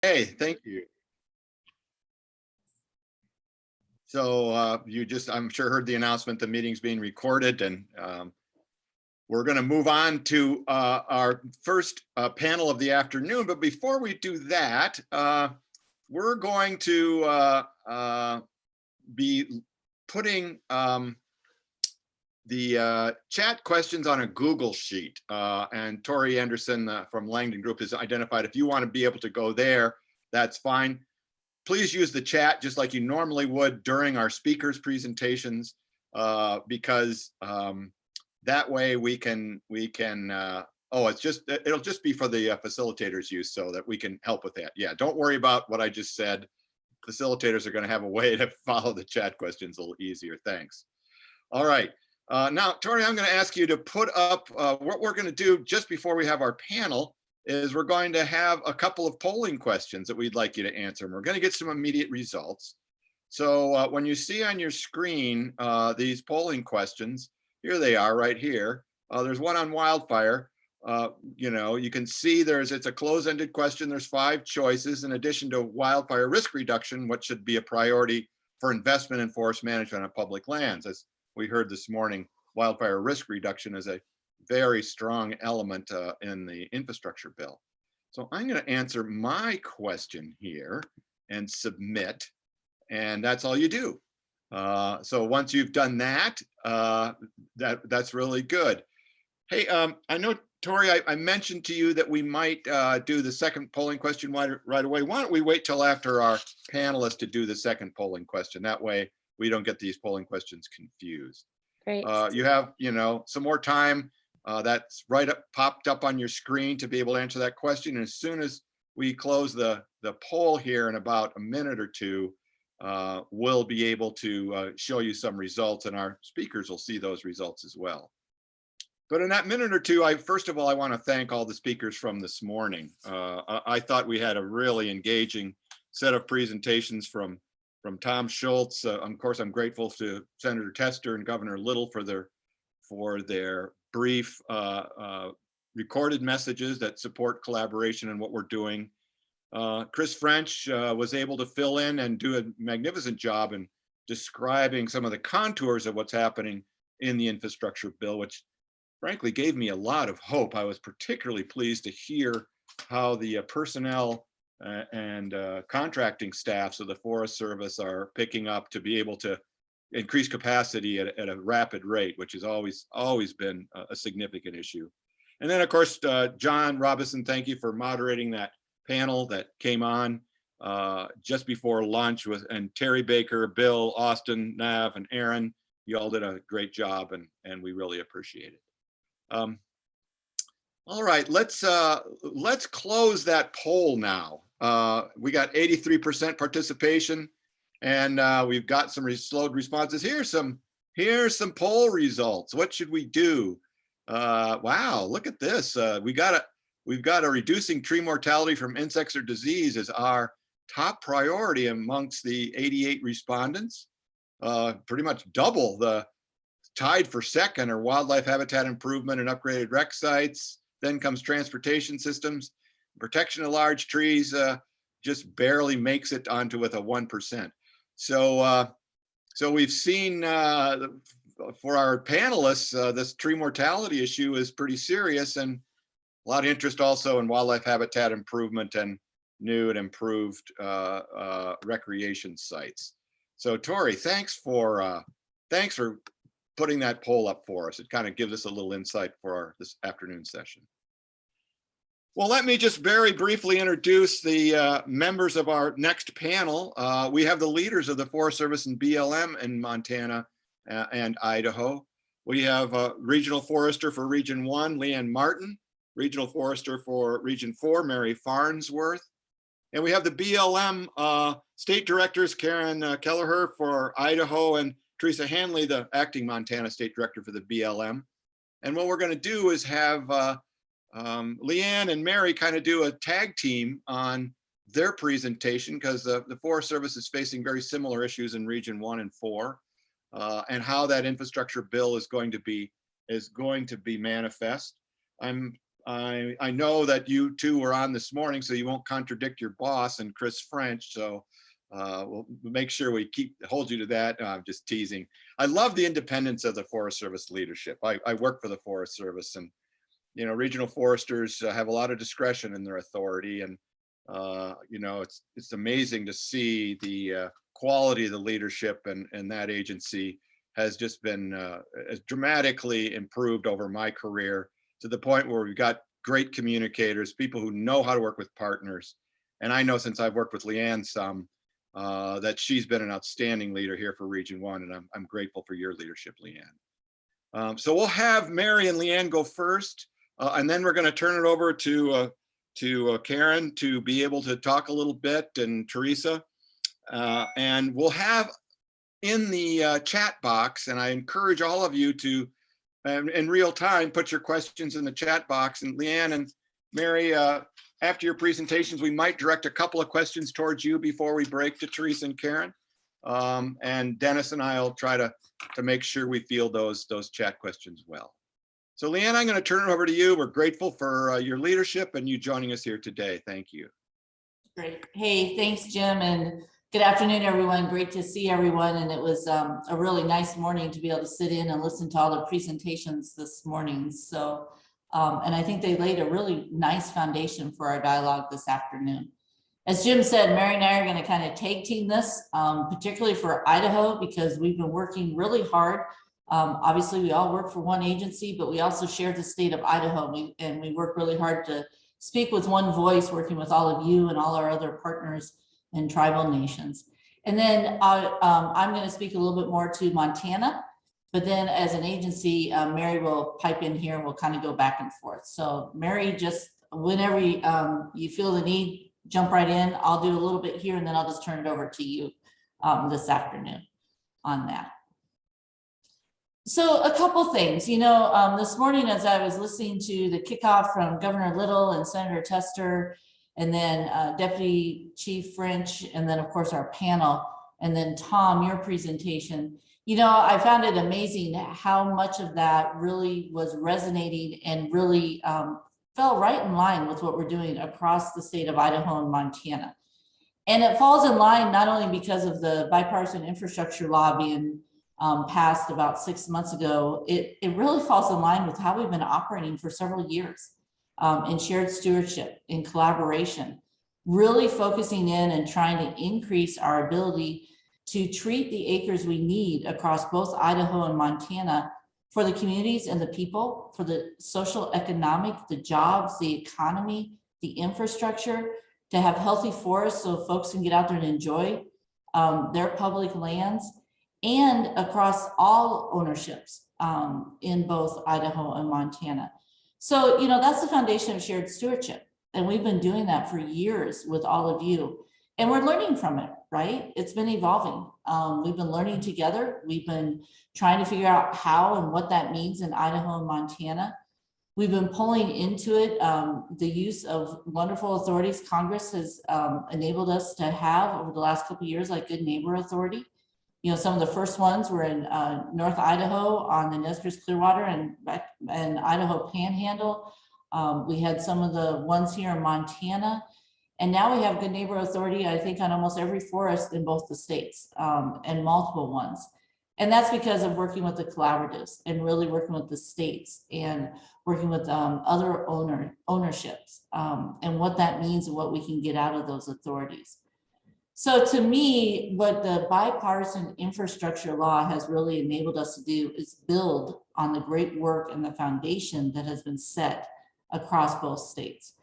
Hey, thank you. So you just, I'm sure, heard the announcement the meeting's being recorded, and we're going to move on to our first panel of the afternoon. But before we do that, we're going to be putting the chat questions on a Google sheet. And Tori Anderson from Langdon Group has identified if you want to be able to go there, that's fine. Please use the chat just like you normally would during our speakers' presentations, because that way we can it'll just be for the facilitators' use so that we can help with that. Yeah, don't worry about what I just said. Facilitators are going to have a way to follow the chat questions a little easier. Thanks. All right. Now, Tori, I'm going to ask you to put up what we're going to do just before we have our panel is we're going to have a couple of polling questions that we'd like you to answer. And we're going to get some immediate results. So when you see on your screen these polling questions, here they are right here. There's one on wildfire. You can see it's a close-ended question. There's 5 choices in addition to wildfire risk reduction, what should be a priority for investment in forest management on public lands. As we heard this morning, wildfire risk reduction is a very strong element in the infrastructure bill. So I'm going to answer my question here and submit, and that's all you do. So once you've done that, that's really good. Hey, I know, Tori, I mentioned to you that we might do the second polling question right away. Why don't we wait till after our panelists to do the second polling question? That way we don't get these polling questions confused. Great. You have, some more time. That's popped up on your screen to be able to answer that question. And as soon as we close the poll here in about a minute or two, we'll be able to show you some results, and our speakers will see those results as well. But in that minute or two, first of all, I want to thank all the speakers from this morning. I thought we had a really engaging set of presentations from Tom Schultz. Of course, I'm grateful to Senator Tester and Governor Little for their brief recorded messages that support collaboration and what we're doing. Chris French was able to fill in and do a magnificent job in describing some of the contours of what's happening in the infrastructure bill, which frankly gave me a lot of hope. I was particularly pleased to hear how the personnel and contracting staffs of the Forest Service are picking up to be able to increase capacity at a rapid rate, which has always been a significant issue. And then, of course, John Robison, thank you for moderating that panel that came on just before lunch and Terry Baker, Bill, Austin, Nav, and Aaron. You all did a great job, and we really appreciate it. All right, let's close that poll now. We got 83% participation, and we've got some slowed responses. Here's some poll results. What should we do? Wow, look at this. We've got a reducing tree mortality from insects or disease as our top priority amongst the 88 respondents. Pretty much double the tied for second are wildlife habitat improvement and upgraded rec sites. Then comes transportation systems. Protection of large trees just barely makes it onto with a 1%. So we've seen for our panelists, this tree mortality issue is pretty serious, and a lot of interest also in wildlife habitat improvement and new and improved recreation sites. So Tori, thanks for putting that poll up for us. It kind of gives us a little insight for this afternoon session. Well, let me just very briefly introduce the members of our next panel. We have the leaders of the Forest Service and BLM in Montana and Idaho. We have Regional Forester for Region 1, Leanne Martin, Regional Forester for Region 4, Mary Farnsworth. And we have the BLM State Directors, Karen Kelleher for Idaho, and Teresa Hanley, the acting Montana State Director for the BLM. And what we're going to do is have Leanne and Mary kind of do a tag team on their presentation, because the Forest Service is facing very similar issues in Region 1 and 4, and how that infrastructure bill is going to be manifest. I'm I know that you two were on this morning, so you won't contradict your boss and Chris French. So we'll make sure we hold you to that. I'm just teasing. I love the independence of the Forest Service leadership. I work for the Forest Service, and regional foresters have a lot of discretion in their authority, and it's amazing to see the quality of the leadership, and that agency has just been has dramatically improved over my career, to the point where we've got great communicators, people who know how to work with partners. And I know, since I've worked with Leanne some, that she's been an outstanding leader here for Region 1, and I'm grateful for your leadership, Leanne. So we'll have Mary and Leanne go first, and then we're going to turn it over to Karen to be able to talk a little bit, and Teresa. And we'll have in the chat box, and I encourage all of you to, in real time, put your questions in the chat box. And Leanne and Mary, after your presentations, we might direct a couple of questions towards you before we break to Teresa and Karen. And Dennis and I will try to make sure we field those chat questions well. So Leanne, I'm going to turn it over to you. We're grateful for your leadership and you joining us here today. Thank you. Great. Hey, thanks, Jim, and good afternoon, everyone. Great to see everyone. And it was a really nice morning to be able to sit in and listen to all the presentations this morning. So, and I think they laid a really nice foundation for our dialogue this afternoon. As Jim said, Mary and I are going to kind of tag team this, particularly for Idaho, because we've been working really hard. Obviously, we all work for one agency, but we also share the state of Idaho, and we work really hard to speak with one voice, working with all of you and all our other partners and tribal nations. And then I'm going to speak a little bit more to Montana, but then as an agency, Mary will pipe in here and we'll kind of go back and forth. So Mary, just whenever you feel the need, jump right in. I'll do a little bit here and then I'll just turn it over to you this afternoon on that. So a couple things, this morning as I was listening to the kickoff from Governor Little and Senator Tester, and then Deputy Chief French, and then of course our panel, and then Tom, your presentation, I found it amazing how much of that really was resonating and really fell right in line with what we're doing across the state of Idaho and Montana. And it falls in line not only because of the bipartisan infrastructure law being passed about 6 months ago, it really falls in line with how we've been operating for several years in shared stewardship, in collaboration, really focusing in and trying to increase our ability to treat the acres we need across both Idaho and Montana for the communities and the people, for the social, economic, the jobs, the economy, the infrastructure, to have healthy forests so folks can get out there and enjoy their public lands, and across all ownerships in both Idaho and Montana. So, that's the foundation of shared stewardship. And we've been doing that for years with all of you. And we're learning from it, right? It's been evolving. We've been learning together. We've been trying to figure out how and what that means in Idaho and Montana. We've been pulling into it the use of wonderful authorities Congress has enabled us to have over the last couple of years, like Good Neighbor Authority. Some of the first ones were in North Idaho on the Nez Perce Clearwater and Idaho Panhandle. We had some of the ones here in Montana. And now we have Good Neighbor Authority, I think, on almost every forest in both the states and multiple ones. And that's because of working with the collaboratives and really working with the states and working with other ownerships and what that means and what we can get out of those authorities. So to me, what the bipartisan infrastructure law has really enabled us to do is build on the great work and the foundation that has been set across both states.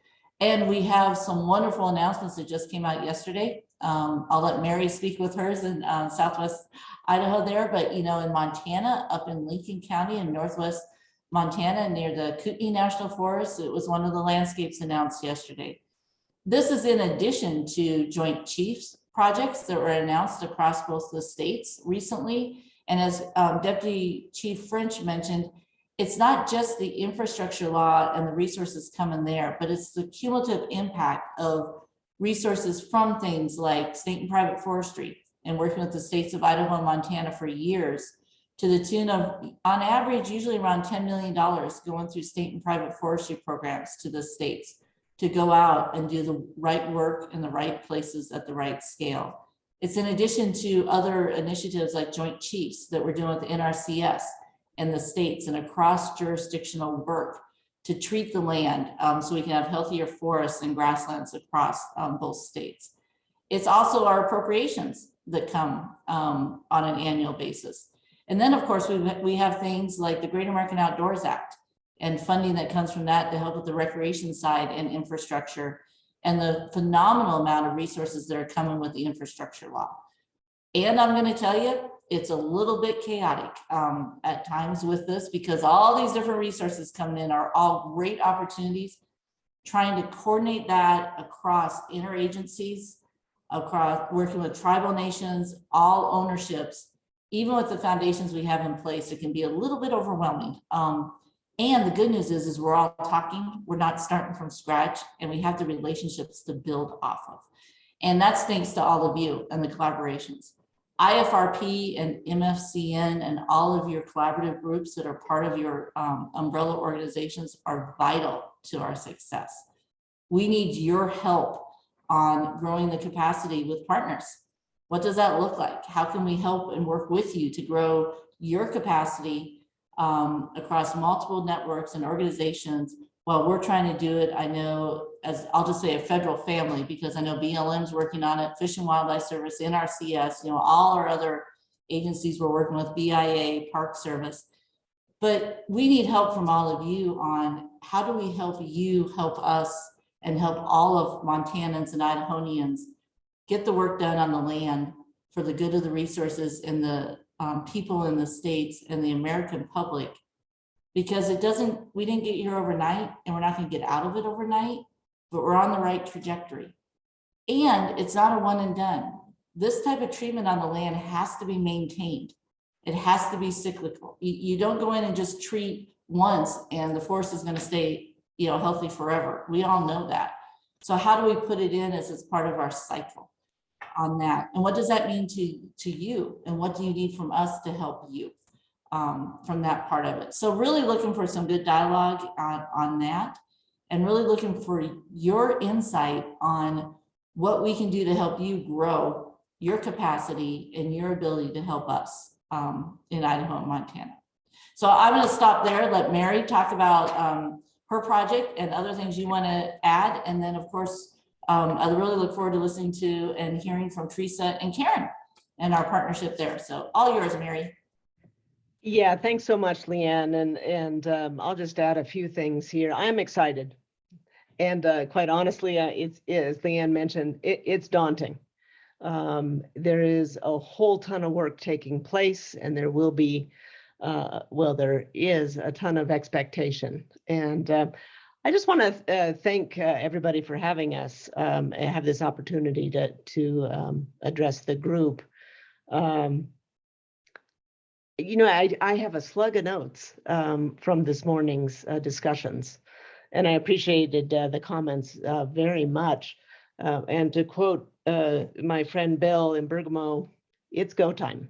And we have some wonderful announcements that just came out yesterday. I'll let Mary speak with hers in Southwest Idaho there, but in Montana, up in Lincoln County in Northwest Montana near the Kootenai National Forest, it was one of the landscapes announced yesterday. This is in addition to Joint Chiefs projects that were announced across both the states recently. And as Deputy Chief French mentioned, it's not just the infrastructure law and the resources coming there, but it's the cumulative impact of resources from things like state and private forestry and working with the states of Idaho and Montana for years to the tune of, on average, usually around $10 million going through state and private forestry programs to the states to go out and do the right work in the right places at the right scale. It's in addition to other initiatives like Joint Chiefs that we're doing with the NRCS and the states and across jurisdictional work to treat the land so we can have healthier forests and grasslands across both states. It's also our appropriations that come on an annual basis. And then, of course, we have things like the Great American Outdoors Act and funding that comes from that to help with the recreation side and infrastructure, and the phenomenal amount of resources that are coming with the infrastructure law. And I'm going to tell you, it's a little bit chaotic at times with this, because all these different resources coming in are all great opportunities. Trying to coordinate that across interagencies, across working with tribal nations, all ownerships, even with the foundations we have in place, it can be a little bit overwhelming. And the good news is we're all talking, we're not starting from scratch, and we have the relationships to build off of. And that's thanks to all of you and the collaborations. IFRP and MFCN and all of your collaborative groups that are part of your umbrella organizations are vital to our success. We need your help on growing the capacity with partners. What does that look like? How can we help and work with you to grow your capacity across multiple networks and organizations while we're trying to do it? I know, as I'll just say, a federal family, because I know BLM's working on it, Fish and Wildlife Service, NRCS, you know, all our other agencies we're working with, BIA, Park Service. But we need help from all of you on how do we help you help us and help all of Montanans and Idahonians get the work done on the land for the good of the resources and the people in the states and the American public, because we didn't get here overnight, and we're not going to get out of it overnight, but we're on the right trajectory. And it's not a one and done. This type of treatment on the land has to be maintained. It has to be cyclical. You don't go in and just treat once and the forest is going to stay, you know, healthy forever. We all know that. So how do we put it in as it's part of our cycle on that? And what does that mean to you? And what do you need from us to help you from that part of it? So really looking for some good dialogue on that, and really looking for your insight on what we can do to help you grow your capacity and your ability to help us in Idaho and Montana. So I'm going to stop there, let Mary talk about her project and other things you want to add. And then, of course, I really look forward to listening to and hearing from Teresa and Karen and our partnership there. So all yours, Mary. Yeah, thanks so much, Leanne. And I'll just add a few things here. I'm excited. And quite honestly, as Leanne mentioned, it's daunting. There is a whole ton of work taking place, and there will be, there is a ton of expectation. And I just want to thank everybody for having us have this opportunity to address the group. You know, I have a slug of notes from this morning's discussions, and I appreciated the comments very much. And to quote my friend Bill in Bergamo, it's go time.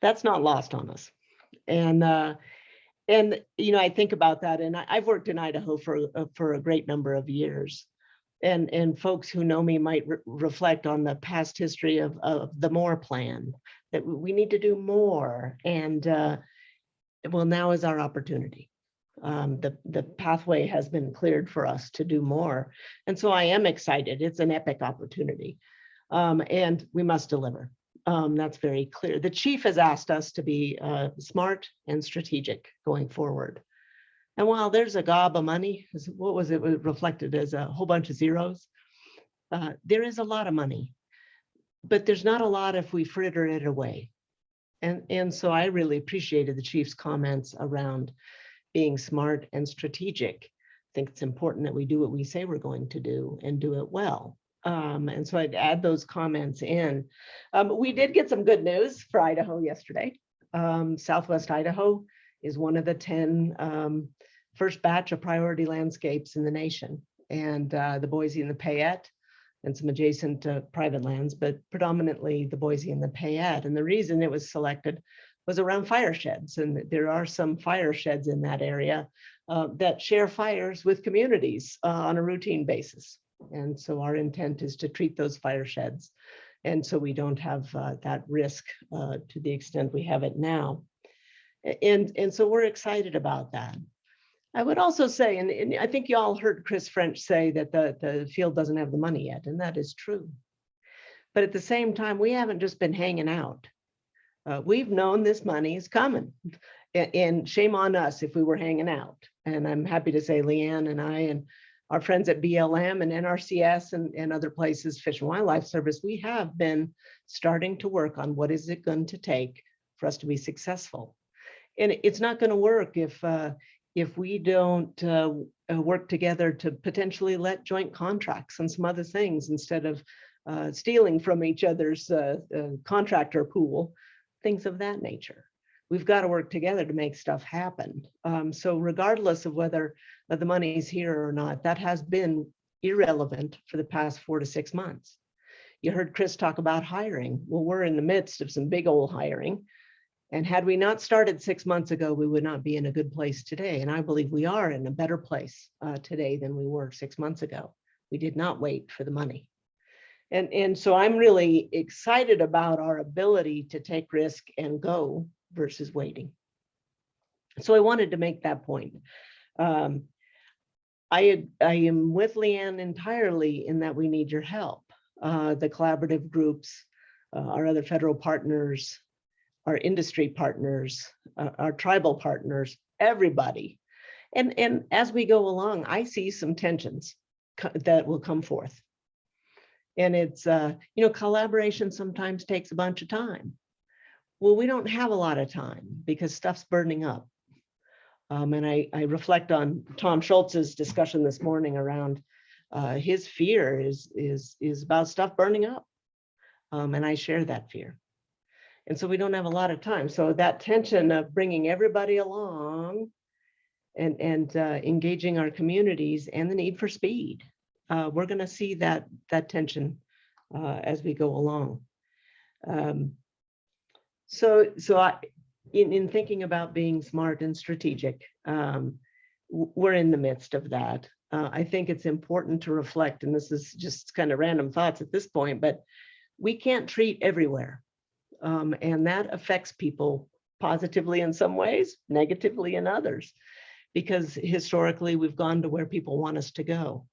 That's not lost on us. And you know, I think about that, and I've worked in Idaho for a great number of years, and folks who know me might reflect on the past history of the MORE plan, that we need to do more, and well, now is our opportunity. The pathway has been cleared for us to do more, and so I am excited. It's an epic opportunity, and we must deliver. That's very clear. The chief has asked us to be smart and strategic going forward. And while there's a gob of money, what was it reflected as a whole bunch of zeros? There is a lot of money, but there's not a lot if we fritter it away. And so I really appreciated the chief's comments around being smart and strategic. I think it's important that we do what we say we're going to do and do it well. And so I'd add those comments in. We did get some good news for Idaho yesterday. Southwest Idaho is one of the 10 first batch of priority landscapes in the nation. And the Boise and the Payette and some adjacent private lands, but predominantly the Boise and the Payette. And the reason it was selected was around fire sheds. And there are some fire sheds in that area that share fires with communities on a routine basis. And so our intent is to treat those fire sheds. And so we don't have that risk to the extent we have it now. And so we're excited about that. I would also say, and I think you all heard Chris French say that the field doesn't have the money yet, and that is true. But at the same time, we haven't just been hanging out. We've known this money is coming, and shame on us if we were hanging out. And I'm happy to say Leanne and I and our friends at BLM and NRCS and other places, Fish and Wildlife Service, we have been starting to work on what is it going to take for us to be successful. And it's not going to work if we don't work together to potentially let joint contracts and some other things instead of stealing from each other's contractor pool, things of that nature. We've got to work together to make stuff happen. So regardless of whether the money's here or not, that has been irrelevant for the past 4 to 6 months. You heard Chris talk about hiring. Well, we're in the midst of some big old hiring. And had we not started 6 months ago, we would not be in a good place today. And I believe we are in a better place today than we were 6 months ago. We did not wait for the money. And so I'm really excited about our ability to take risk and go versus waiting. So I wanted to make that point. I am with Leanne entirely in that we need your help. The collaborative groups, our other federal partners, our industry partners, our tribal partners, everybody. And as we go along, I see some tensions that will come forth. And it's, collaboration sometimes takes a bunch of time. Well, we don't have a lot of time because stuff's burning up. And I reflect on Tom Schultz's discussion this morning around his fear is about stuff burning up. And I share that fear. And so we don't have a lot of time. So that tension of bringing everybody along and engaging our communities and the need for speed, we're going to see that tension as we go along. So in thinking about being smart and strategic, we're in the midst of that. I think it's important to reflect, and this is just kind of random thoughts at this point, but we can't treat everywhere. And that affects people positively in some ways, negatively in others, because historically we've gone to where people want us to go.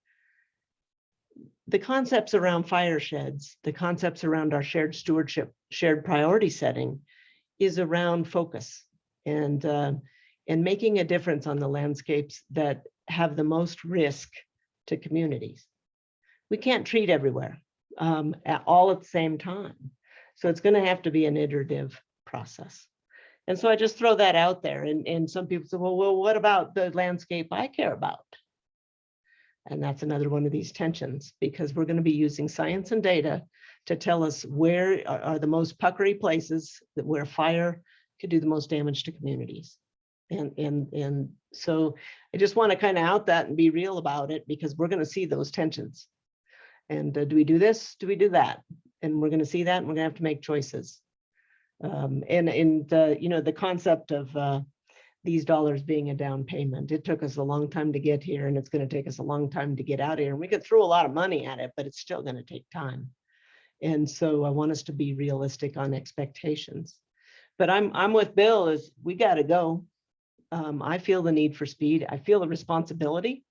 The concepts around fire sheds, the concepts around our shared stewardship, shared priority setting is around focus and making a difference on the landscapes that have the most risk to communities. We can't treat everywhere all at the same time. So it's going to have to be an iterative process. And so I just throw that out there. And some people say, well, what about the landscape I care about? And that's another one of these tensions, because we're going to be using science and data to tell us where are the most puckery places where fire could do the most damage to communities. And so I just want to kind of out that and be real about it, because we're going to see those tensions. And do we do this? Do we do that? And we're going to see that, and we're going to have to make choices. The concept of these dollars being a down payment, it took us a long time to get here, and it's going to take us a long time to get out of here. And we could throw a lot of money at it, but it's still going to take time. And so I want us to be realistic on expectations. But I'm with Bill, is we got to go. I feel the need for speed. I feel the responsibility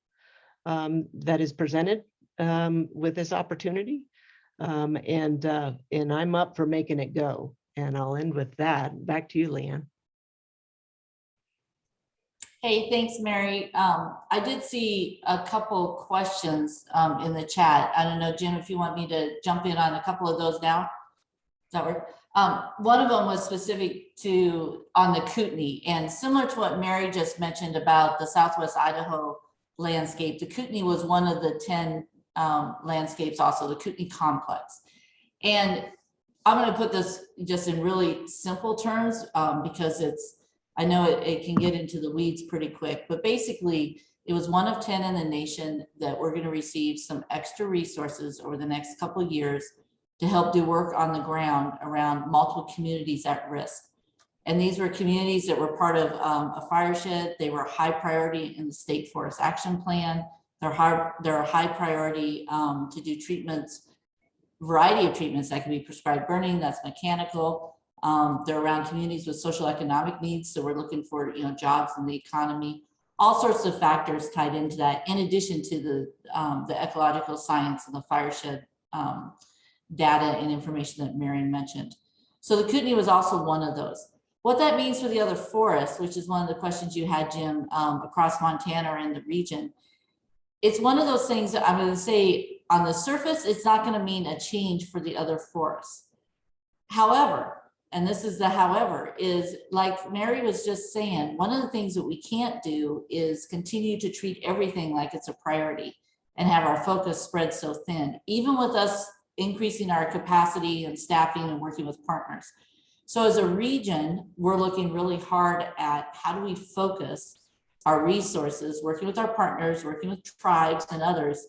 that is presented with this opportunity. And I'm up for making it go. And I'll end with that. Back to you, Leanne. Hey, thanks, Mary. I did see a couple questions in the chat. I don't know, Jim, if you want me to jump in on a couple of those now. Does that work? One of them was specific to on the Kootenai, and similar to what Mary just mentioned about the Southwest Idaho landscape, the Kootenai was one of the 10 landscapes, also the Kootenai complex. And I'm going to put this just in really simple terms because I know it can get into the weeds pretty quick, but basically it was one of 10 in the nation that we're going to receive some extra resources over the next couple of years to help do work on the ground around multiple communities at risk. And these were communities that were part of a fireshed. They were high priority in the state forest action plan. They're a high priority to do treatments, variety of treatments that can be prescribed burning, that's mechanical. They're around communities with social economic needs. So we're looking for, jobs in the economy, all sorts of factors tied into that, in addition to the ecological science and the fireshed data and information that Marion mentioned. So the Kootenai was also one of those. What that means for the other forests, which is one of the questions you had, Jim, across Montana or in the region, it's one of those things that I'm going to say on the surface, it's not going to mean a change for the other forests. However, and this is the however, is like Mary was just saying, one of the things that we can't do is continue to treat everything like it's a priority and have our focus spread so thin, even with us increasing our capacity and staffing and working with partners. So as a region, we're looking really hard at how do we focus our resources, working with our partners, working with tribes and others,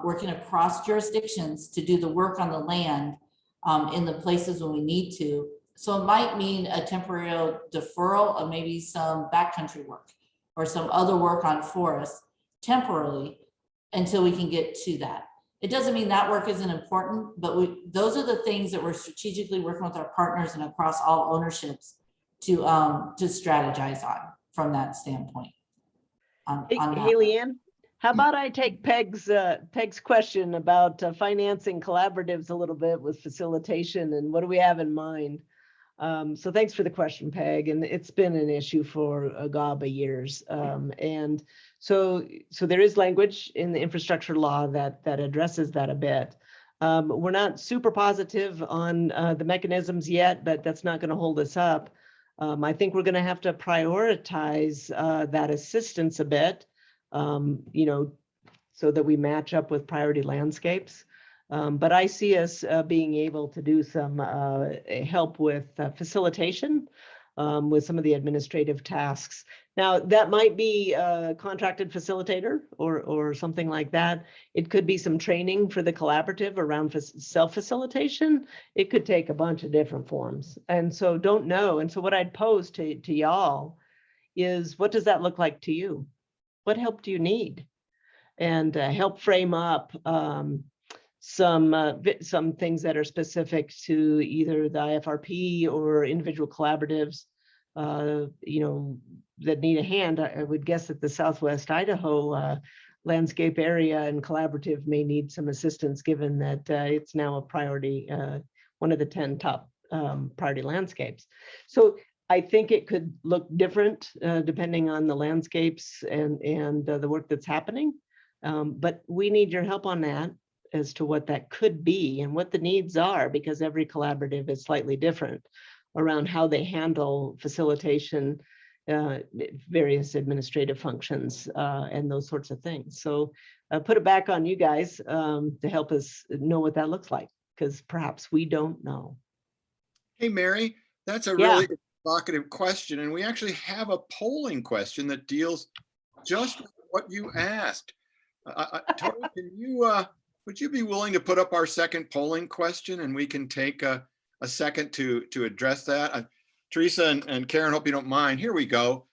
working across jurisdictions to do the work on the land in the places when we need to. So it might mean a temporary deferral of maybe some backcountry work or some other work on forests temporarily until we can get to that. It doesn't mean that work isn't important, but those are the things that we're strategically working with our partners and across all ownerships to strategize on from that standpoint. Hey, Leanne, how about I take Peg's question about financing collaboratives a little bit with facilitation, and what do we have in mind? So thanks for the question, Peg, and it's been an issue for a gob of years. And so there is language in the infrastructure law that addresses that a bit. We're not super positive on the mechanisms yet, but that's not going to hold us up. I think we're going to have to prioritize that assistance a bit, so that we match up with priority landscapes. But I see us being able to do some help with facilitation with some of the administrative tasks. Now, that might be a contracted facilitator or something like that. It could be some training for the collaborative around self-facilitation. It could take a bunch of different forms. And so don't know. And so what I'd pose to y'all is, what does that look like to you? What help do you need? And help frame up some things that are specific to either the IFRP or individual collaboratives, that need a hand. I would guess that the Southwest Idaho landscape area and collaborative may need some assistance, given that it's now a priority, one of the 10 top priority landscapes. So I think it could look different depending on the landscapes and the work that's happening. But we need your help on that as to what that could be and what the needs are, because every collaborative is slightly different around how they handle facilitation, various administrative functions, and those sorts of things. So put it back on you guys to help us know what that looks like, because perhaps we don't know. Hey, Mary, that's a really provocative question. And we actually have a polling question that deals just with what you asked. Tori, would you be willing to put up our second polling question, and we can take a second to address that? Teresa and Karen, hope you don't mind. Here we go.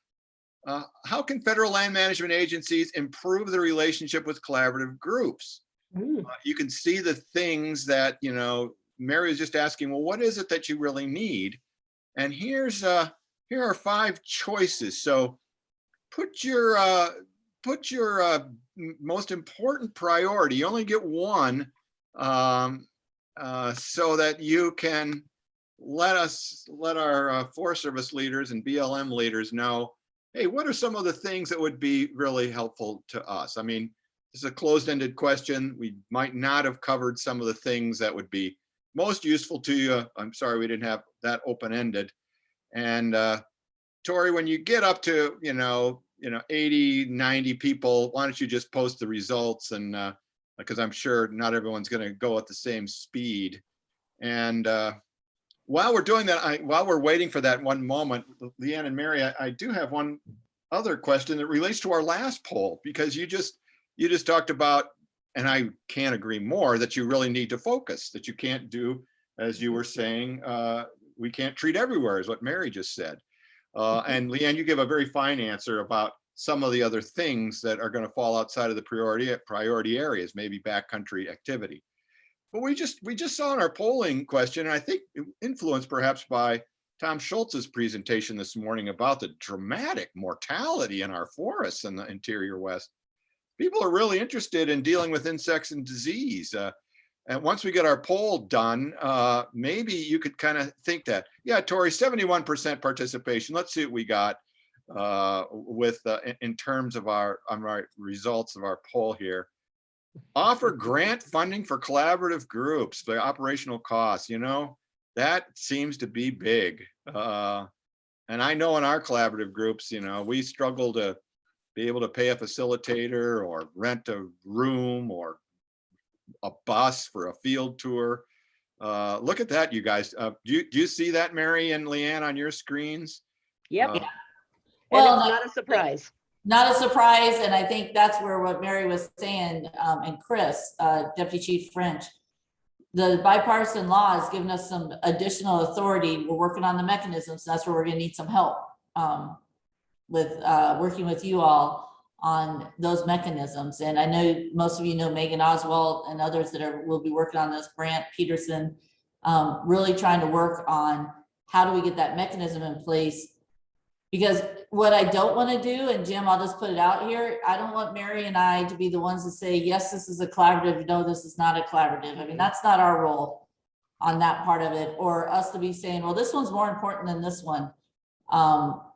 How can federal land management agencies improve the relationship with collaborative groups? You can see the things that, Mary was just asking, well, what is it that you really need? And here are 5 choices. So put your most important priority. You only get one, so that you can let our Forest Service leaders and BLM leaders know, hey, what are some of the things that would be really helpful to us? I mean, this is a closed-ended question. We might not have covered some of the things that would be most useful to you. I'm sorry we didn't have that open-ended. And Tori, when you get up to 80, 90 people, why don't you just post the results? And because I'm sure not everyone's going to go at the same speed. And while we're doing that, while we're waiting for that one moment, Leanne and Mary, I do have one other question that relates to our last poll, because you just talked about, and I can't agree more, that you really need to focus, that you can't do, as you were saying, we can't treat everywhere, is what Mary just said. And Leanne, you give a very fine answer about some of the other things that are going to fall outside of the priority areas, maybe backcountry activity. But we just saw in our polling question, and I think influenced perhaps by Tom Schultz's presentation this morning about the dramatic mortality in our forests in the interior West. People are really interested in dealing with insects and disease. And once we get our poll done, maybe you could kind of think that, yeah, Tori, 71% participation. Let's see what we got in terms of our results of our poll here. Offer grant funding for collaborative groups, the operational costs, that seems to be big. And I know in our collaborative groups, we struggle to be able to pay a facilitator or rent a room or a bus for a field tour. Look at that, you guys. Do you see that, Mary and Leanne, on your screens? Yep. Well, it's not a surprise. Not a surprise, and I think that's where what Mary was saying, and Chris, Deputy Chief French, the bipartisan law has given us some additional authority. We're working on the mechanisms. That's where we're going to need some help with working with you all on those mechanisms. And I know most of you know Megan Oswald and others that will be working on this, Brant Peterson, really trying to work on how do we get that mechanism in place. Because what I don't want to do, and Jim, I'll just put it out here, I don't want Mary and I to be the ones to say, yes, this is a collaborative, no, this is not a collaborative. I mean, that's not our role on that part of it, or us to be saying, well, this one's more important than this one.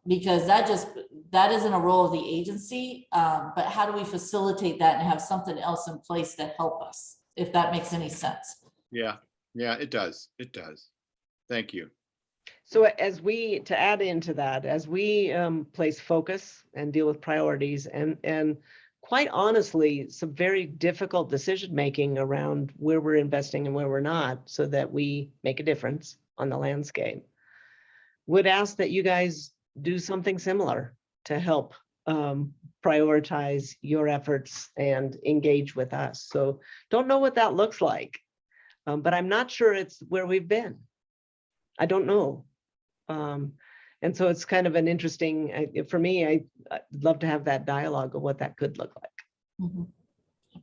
Because that isn't a role of the agency, but how do we facilitate that and have something else in place to help us, if that makes any sense? Yeah, it does. It does. Thank you. So to add into that, as we place focus and deal with priorities and quite honestly, some very difficult decision-making around where we're investing and where we're not, so that we make a difference on the landscape, would ask that you guys do something similar to help prioritize your efforts and engage with us. So don't know what that looks like, but I'm not sure it's where we've been. I don't know. And so it's kind of an interesting, for me, I'd love to have that dialogue of what that could look like. Mm-hmm.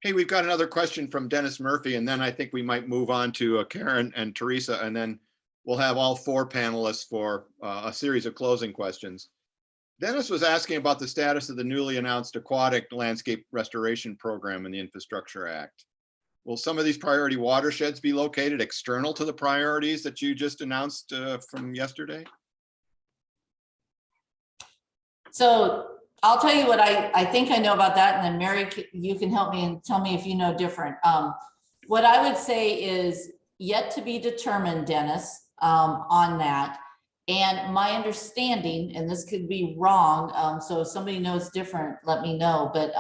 Hey, we've got another question from Dennis Murphy, and then I think we might move on to Karen and Teresa, and then we'll have all four panelists for a series of closing questions. Dennis was asking about the status of the newly announced aquatic landscape restoration program in the Infrastructure Act. Will some of these priority watersheds be located external to the priorities that you just announced from yesterday? So I'll tell you what I think I know about that, and then Mary, you can help me and tell me if you know different. What I would say is yet to be determined, Dennis, on that. And my understanding, and this could be wrong, so if somebody knows different, let me know, but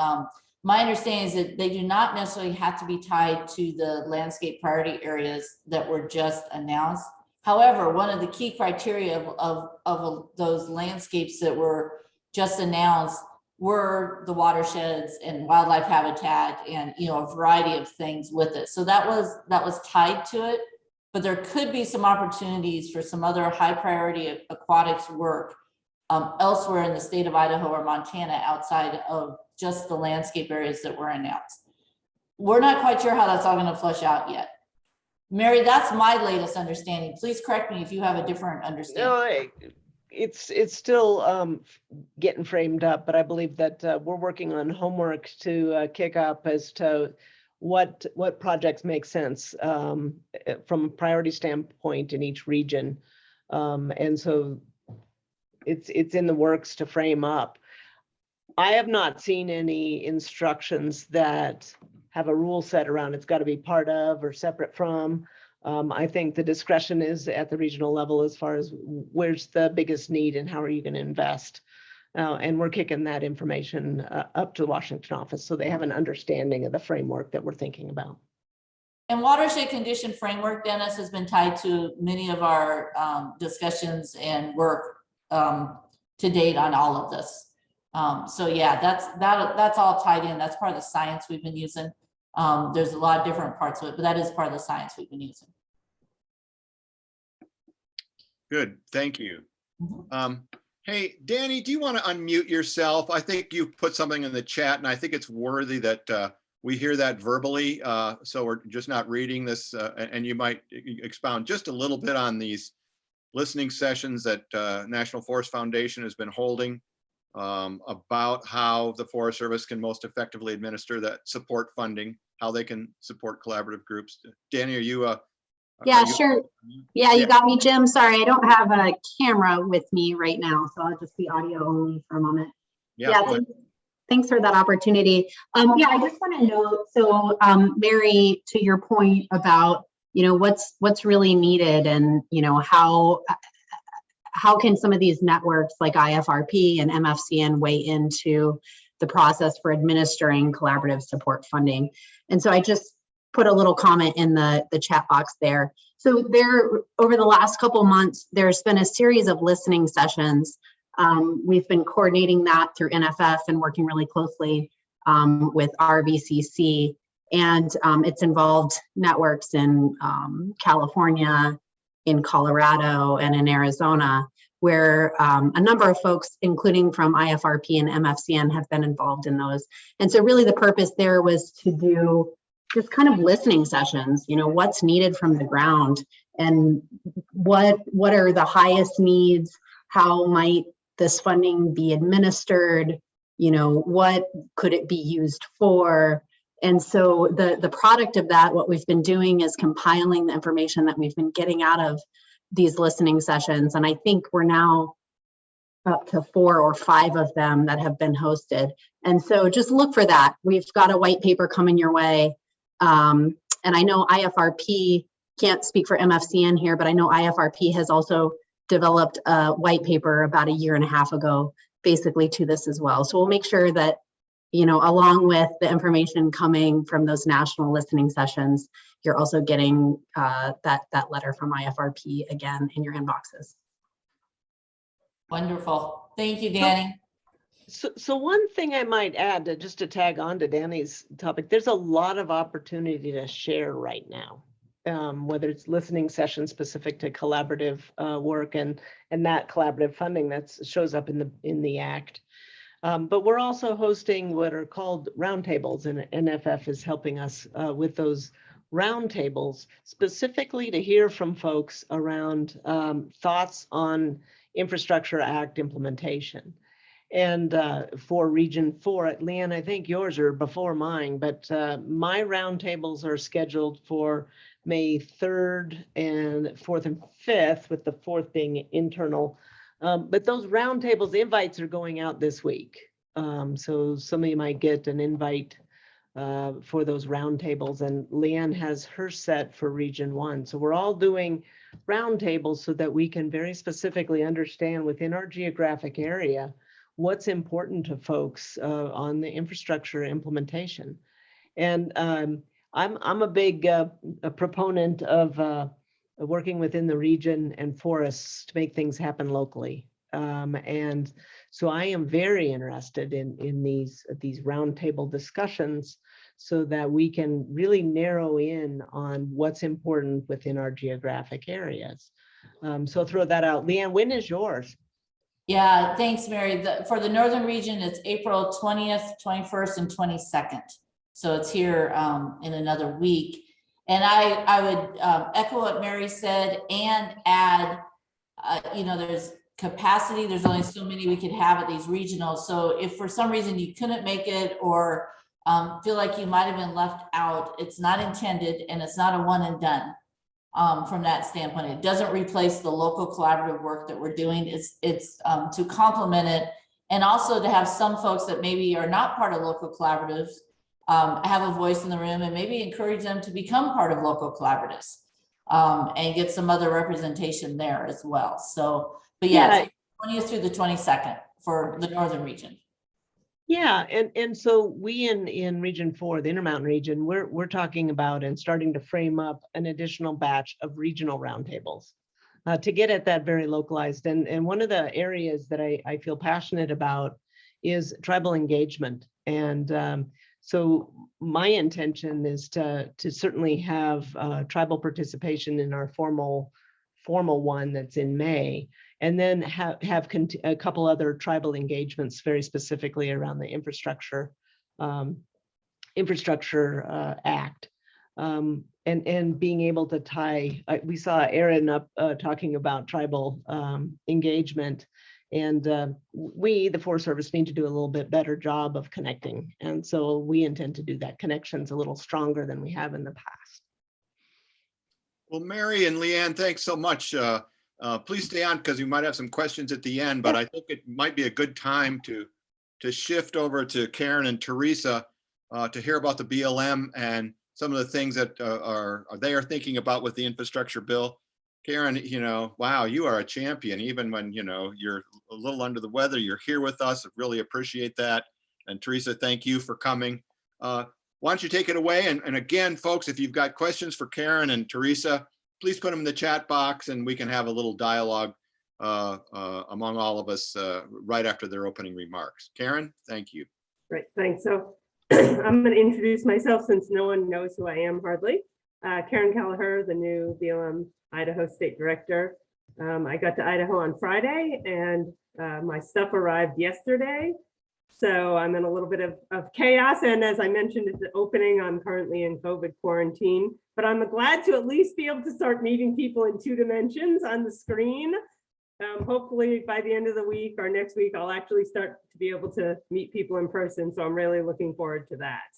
my understanding is that they do not necessarily have to be tied to the landscape priority areas that were just announced. However, one of the key criteria of those landscapes that were just announced were the watersheds and wildlife habitat and a variety of things with it. So that was tied to it, but there could be some opportunities for some other high priority aquatics work elsewhere in the state of Idaho or Montana outside of just the landscape areas that were announced. We're not quite sure how that's all going to flesh out yet. Mary, that's my latest understanding. Please correct me if you have a different understanding. No, it's still getting framed up, but I believe that we're working on homework to kick up as to what projects make sense from a priority standpoint in each region. And so it's in the works to frame up. I have not seen any instructions that have a rule set around it's got to be part of or separate from. I think the discretion is at the regional level as far as where's the biggest need and how are you going to invest. And we're kicking that information up to the Washington office so they have an understanding of the framework that we're thinking about. And watershed condition framework, Dennis, has been tied to many of our discussions and work to date on all of this. So yeah, that's all tied in. That's part of the science we've been using. There's a lot of different parts of it, but that is part of the science we've been using. Good, thank you. Mhm. Hey, Danny, do you want to unmute yourself? I think you put something in the chat, and I think it's worthy that we hear that verbally. So we're just not reading this, and you might expound just a little bit on these listening sessions that National Forest Foundation has been holding about how the Forest Service can most effectively administer that support funding, how they can support collaborative groups. Danny, are you? Yeah, are you sure. Yeah, you got me, Jim. Sorry, I don't have a camera with me right now, so I'll just be audio only for a moment. Yeah, Thanks for that opportunity. Yeah, I just want to know, so Mary, to your point about, what's really needed, and how can some of these networks like IFRP and MFCN weigh into the process for administering collaborative support funding? And so I just put a little comment in the chat box there. So over the last couple months, there's been a series of listening sessions. We've been coordinating that through NFF and working really closely with RVCC. And it's involved networks in California, in Colorado, and in Arizona, where a number of folks, including from IFRP and MFCN, have been involved in those. And so really the purpose there was to do just kind of listening sessions, what's needed from the ground, and what are the highest needs, how might this funding be administered, what could it be used for. And so the product of that, what we've been doing is compiling the information that we've been getting out of these listening sessions. And I think we're now up to 4 or 5 of them that have been hosted. And so just look for that. We've got a white paper coming your way. And I know IFRP, can't speak for MFCN here, but I know IFRP has also developed a white paper about 1.5 years ago, basically to this as well. So we'll make sure that, along with the information coming from those national listening sessions, you're also getting that letter from IFRP again in your inboxes. Wonderful. Thank you, Danny. So one thing I might add, just to tag on to Danny's topic, there's a lot of opportunity to share right now, whether it's listening sessions specific to collaborative work and that collaborative funding that shows up in the Act. But we're also hosting what are called roundtables, and NFF is helping us with those roundtables, specifically to hear from folks around thoughts on Infrastructure Act implementation. And for Region 4, Leanne, I think yours are before mine, but my roundtables are scheduled for May 3rd and 4th and 5th, with the 4th being internal. But those roundtables, the invites are going out this week. So some of you might get an invite for those roundtables, and Leanne has her set for Region 1. So we're all doing roundtables so that we can very specifically understand within our geographic area what's important to folks on the infrastructure implementation. And I'm a big a proponent of working within the region and forests to make things happen locally. And so I am very interested in these roundtable discussions so that we can really narrow in on what's important within our geographic areas. So I'll throw that out. Leanne, when is yours? Yeah, thanks, Mary. For the Northern region, it's April 20th, 21st, and 22nd. So it's here in another week. And I would echo what Mary said and add, there's capacity. There's only so many we could have at these regionals. So if for some reason you couldn't make it, or feel like you might have been left out, it's not intended, and it's not a one and done. From that standpoint, it doesn't replace the local collaborative work that we're doing. It's to complement it, and also to have some folks that maybe are not part of local collaboratives have a voice in the room, and maybe encourage them to become part of local collaboratives and get some other representation there as well. So, but yeah, it's 20th through the 22nd for the Northern region. Yeah, and so we in Region 4, the Intermountain region, we're talking about and starting to frame up an additional batch of regional roundtables to get at that very localized. And one of the areas that I feel passionate about is tribal engagement. And so my intention is to certainly have tribal participation in our formal formal one that's in May, and then have a couple other tribal engagements very specifically around the infrastructure act. And being able to tie, we saw Erin up talking about tribal engagement, and we, the Forest Service, need to do a little bit better job of connecting. And so we intend to do that connections a little stronger than we have in the past. Well, Mary and Leanne, thanks so much. Please stay on because you might have some questions at the end, but I think it might be a good time to shift over to Karen and Teresa to hear about the BLM and some of the things that they are thinking about with the infrastructure bill. Karen, wow, you are a champion. Even when, you're a little under the weather, you're here with us. I really appreciate that. And Teresa, thank you for coming. Why don't you take it away? And again, folks, if you've got questions for Karen and Teresa, please put them in the chat box and we can have a little dialogue among all of us right after their opening remarks. Karen, thank you. Right, thanks. So I'm going to introduce myself since no one knows who I am hardly. Karen Kelleher, the new BLM Idaho State Director. I got to Idaho on Friday and my stuff arrived yesterday. So I'm in a little bit of chaos. And as I mentioned at the opening, I'm currently in COVID quarantine, but I'm glad to at least be able to start meeting people in 2 dimensions on the screen. Hopefully by the end of the week or next week, I'll actually start to be able to meet people in person. So I'm really looking forward to that.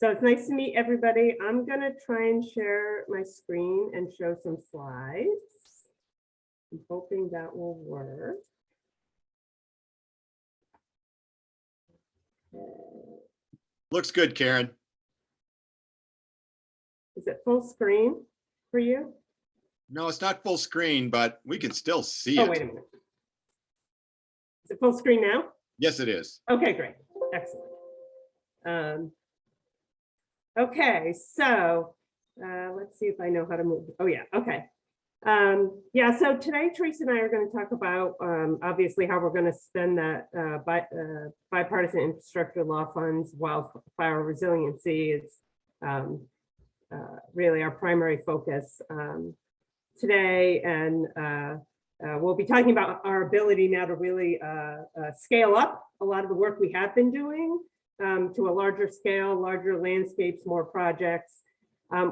So it's nice to meet everybody. I'm gonna try and share my screen and show some slides. I'm hoping that will work. Looks good, Karen. Is it full screen for you? No, it's not full screen, but we can still see Oh, it. wait a minute. Is it full screen now? Yes, it is. Okay, great. Excellent. Okay, so let's see if I know how to move. Oh, yeah. Okay. Yeah, so today, Teresa and I are going to talk about obviously how we're going to spend that bipartisan infrastructure law funds. Wildfire resiliency is really our primary focus today, and we'll be talking about our ability now to really scale up a lot of the work we have been doing to a larger scale, larger landscapes, more projects,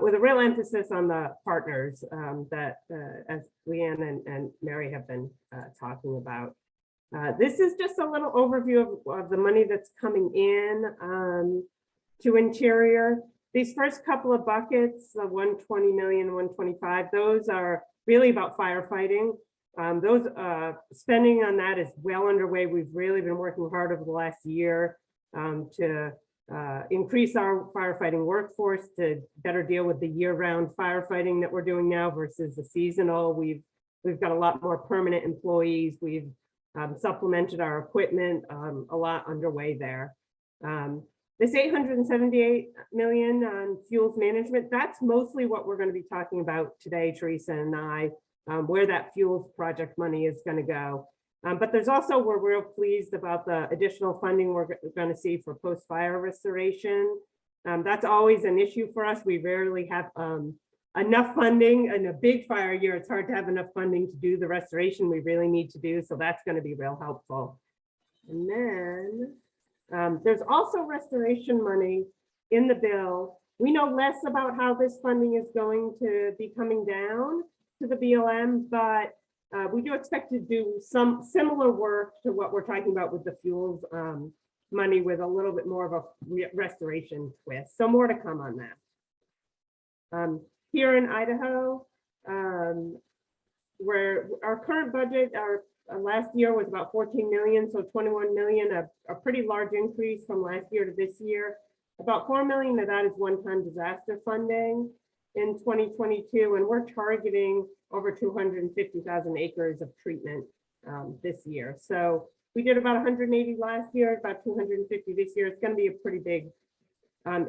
with a real emphasis on the partners that, as Leanne and Mary have been talking about. This is just a little overview of the money that's coming in to Interior. These first couple of buckets, the 120 million, 125, those are really about firefighting. Those spending on that is well underway. We've really been working hard over the last year to increase our firefighting workforce to better deal with the year-round firefighting that we're doing now versus the seasonal. We've got a lot more permanent employees. We've supplemented our equipment, a lot underway there. This 878 million on fuels management, that's mostly what we're going to be talking about today, Teresa and I, where that fuels project money is going to go. But there's also, we're real pleased about the additional funding we're going to see for post-fire restoration. That's always an issue for us. We rarely have enough funding. In a big fire year, it's hard to have enough funding to do the restoration we really need to do. So that's going to be real helpful. And then there's also restoration money in the bill. We know less about how this funding is going to be coming down to the BLM, but we do expect to do some similar work to what we're talking about with the fuels money, with a little bit more of a restoration twist. So more to come on that. Here in Idaho, where our current budget, our last year was about 14 million, so 21 million, a pretty large increase from last year to this year. About 4 million of that is one-time disaster funding in 2022, and we're targeting over 250,000 acres of treatment this year. So we did about 180 last year, about 250 this year. It's going to be a pretty big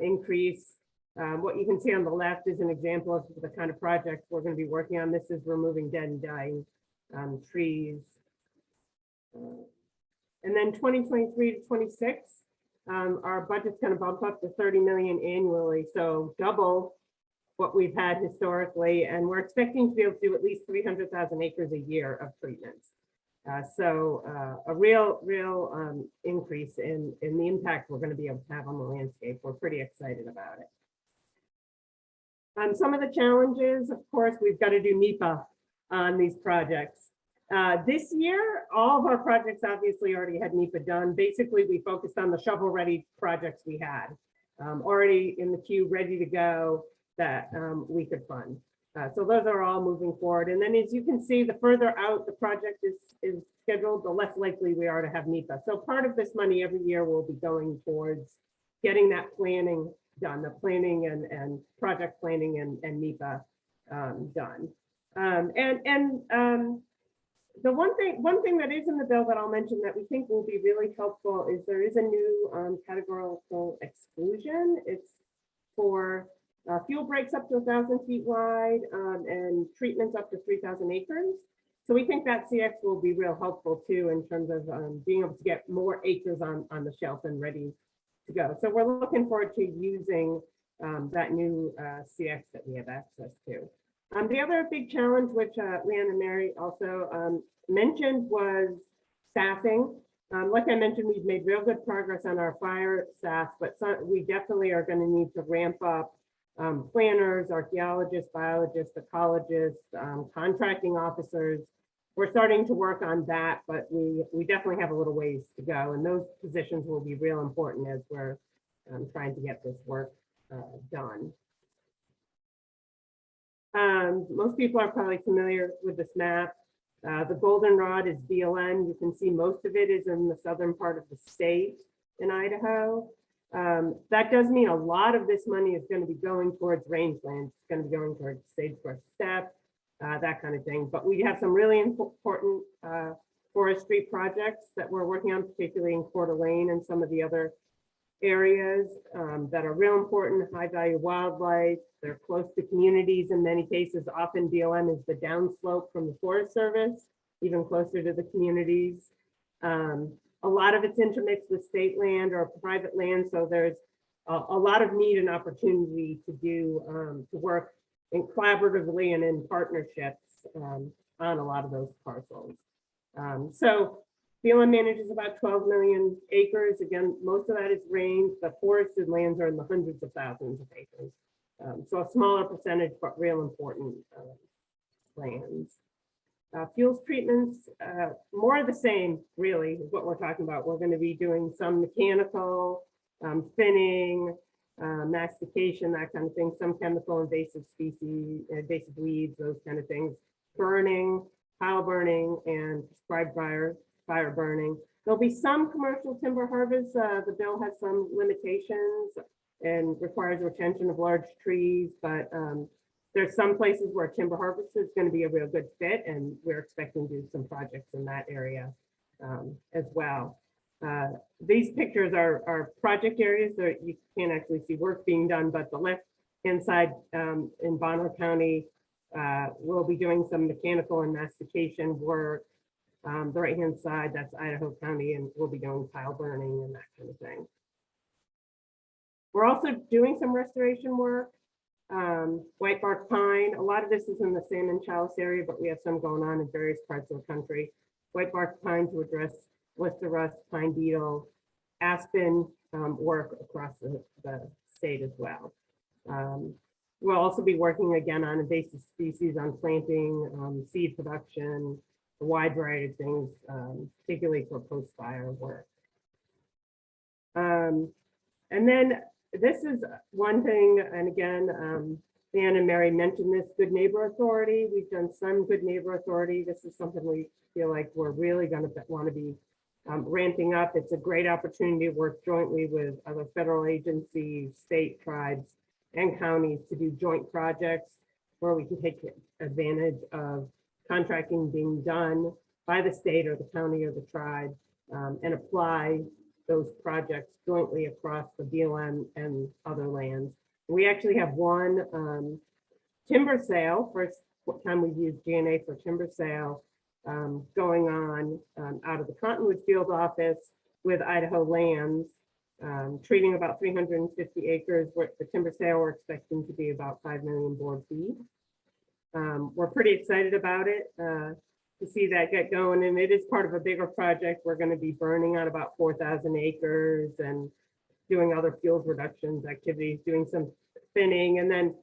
increase. What you can see on the left is an example of the kind of project we're going to be working on. This is removing dead and dying trees. And then 2023 to 26, our budget's going to bump up to 30 million annually, so double what we've had historically, and we're expecting to be able to do at least 300,000 acres a year of treatments. So a real increase in the impact we're going to be able to have on the landscape. We're pretty excited about it. Some of the challenges, of course, we've got to do NEPA on these projects. This year, all of our projects obviously already had NEPA done. Basically, we focused on the shovel-ready projects we had already in the queue, ready to go, that we could fund. So those are all moving forward. And then as you can see, the further out the project is scheduled, the less likely we are to have NEPA. So part of this money every year will be going towards getting that planning done, the planning and project planning and NEPA done. The one thing that is in the bill that I'll mention that we think will be really helpful is there is a new categorical exclusion. It's for fuel breaks up to 1,000 feet wide and treatments up to 3,000 acres. So we think that CX will be real helpful too in terms of being able to get more acres on the shelf and ready to go. So we're looking forward to using that new CX that we have access to. The other big challenge, which Leanne and Mary also mentioned, was staffing. Like I mentioned, we've made real good progress on our fire staff, but we definitely are going to need to ramp up planners, archaeologists, biologists, ecologists, contracting officers. We're starting to work on that, but we definitely have a little ways to go. And those positions will be real important as we're trying to get this work done. Most people are probably familiar with this map. The goldenrod is BLM. You can see most of it is in the southern part of the state in Idaho. That does mean a lot of this money is going to be going towards rangelands. It's going to be going towards sagebrush steppe, that kind of thing. But we have some really important forestry projects that we're working on, particularly in Coeur d'Alene and some of the other areas that are real important, high value wildlife. They're close to communities in many cases. Often BLM is the downslope from the Forest Service, even closer to the communities. A lot of it's intermixed with state land or private land. So there's a lot of need and opportunity to do to work collaboratively and in partnerships on a lot of those parcels. So BLM manages about 12 million acres. Again, most of that is range. The forested lands are in the hundreds of thousands of acres. So a smaller percentage, but real important lands. Fuels treatments, more of the same, really, is what we're talking about. We're going to be doing some mechanical, thinning, mastication, that kind of thing, some chemical invasive species, invasive weeds, those kind of things, burning, pile burning, and prescribed fire burning. There'll be some commercial timber harvest. The bill has some limitations and requires retention of large trees, but there's some places where timber harvest is going to be a real good fit, and we're expecting to do some projects in that area as well. These pictures are project areas that you can't actually see work being done, but the left-hand side in Bonner County, we'll be doing some mechanical and mastication work. The right-hand side, that's Idaho County, and we'll be doing pile burning and that kind of thing. We're also doing some restoration work. White bark pine, a lot of this is in the Salmon Chalice area, but we have some going on in various parts of the country. White bark pine to address blister rust, pine beetle, aspen work across the state as well. We'll also be working again on invasive species, on planting, seed production, a wide variety of things, particularly for post-fire work. And then this is one thing, and again, Dan and Mary mentioned this, Good Neighbor Authority. We've done some Good Neighbor Authority. This is something we feel like we're really going to want to be ramping up. It's a great opportunity to work jointly with other federal agencies, state, tribes, and counties to do joint projects where we can take advantage of contracting being done by the state or the county or the tribe and apply those projects jointly across the BLM and other lands. We actually have one timber sale, first time we've used GNA for timber sale, going on out of the Cottonwood Field office with Idaho Lands. treating about 350 acres. The timber sale, we're expecting to be about 5 million board feet. We're pretty excited about it to see that get going, and it is part of a bigger project. We're going to be burning on about 4,000 acres and doing other fuels reductions activities, doing some thinning, and then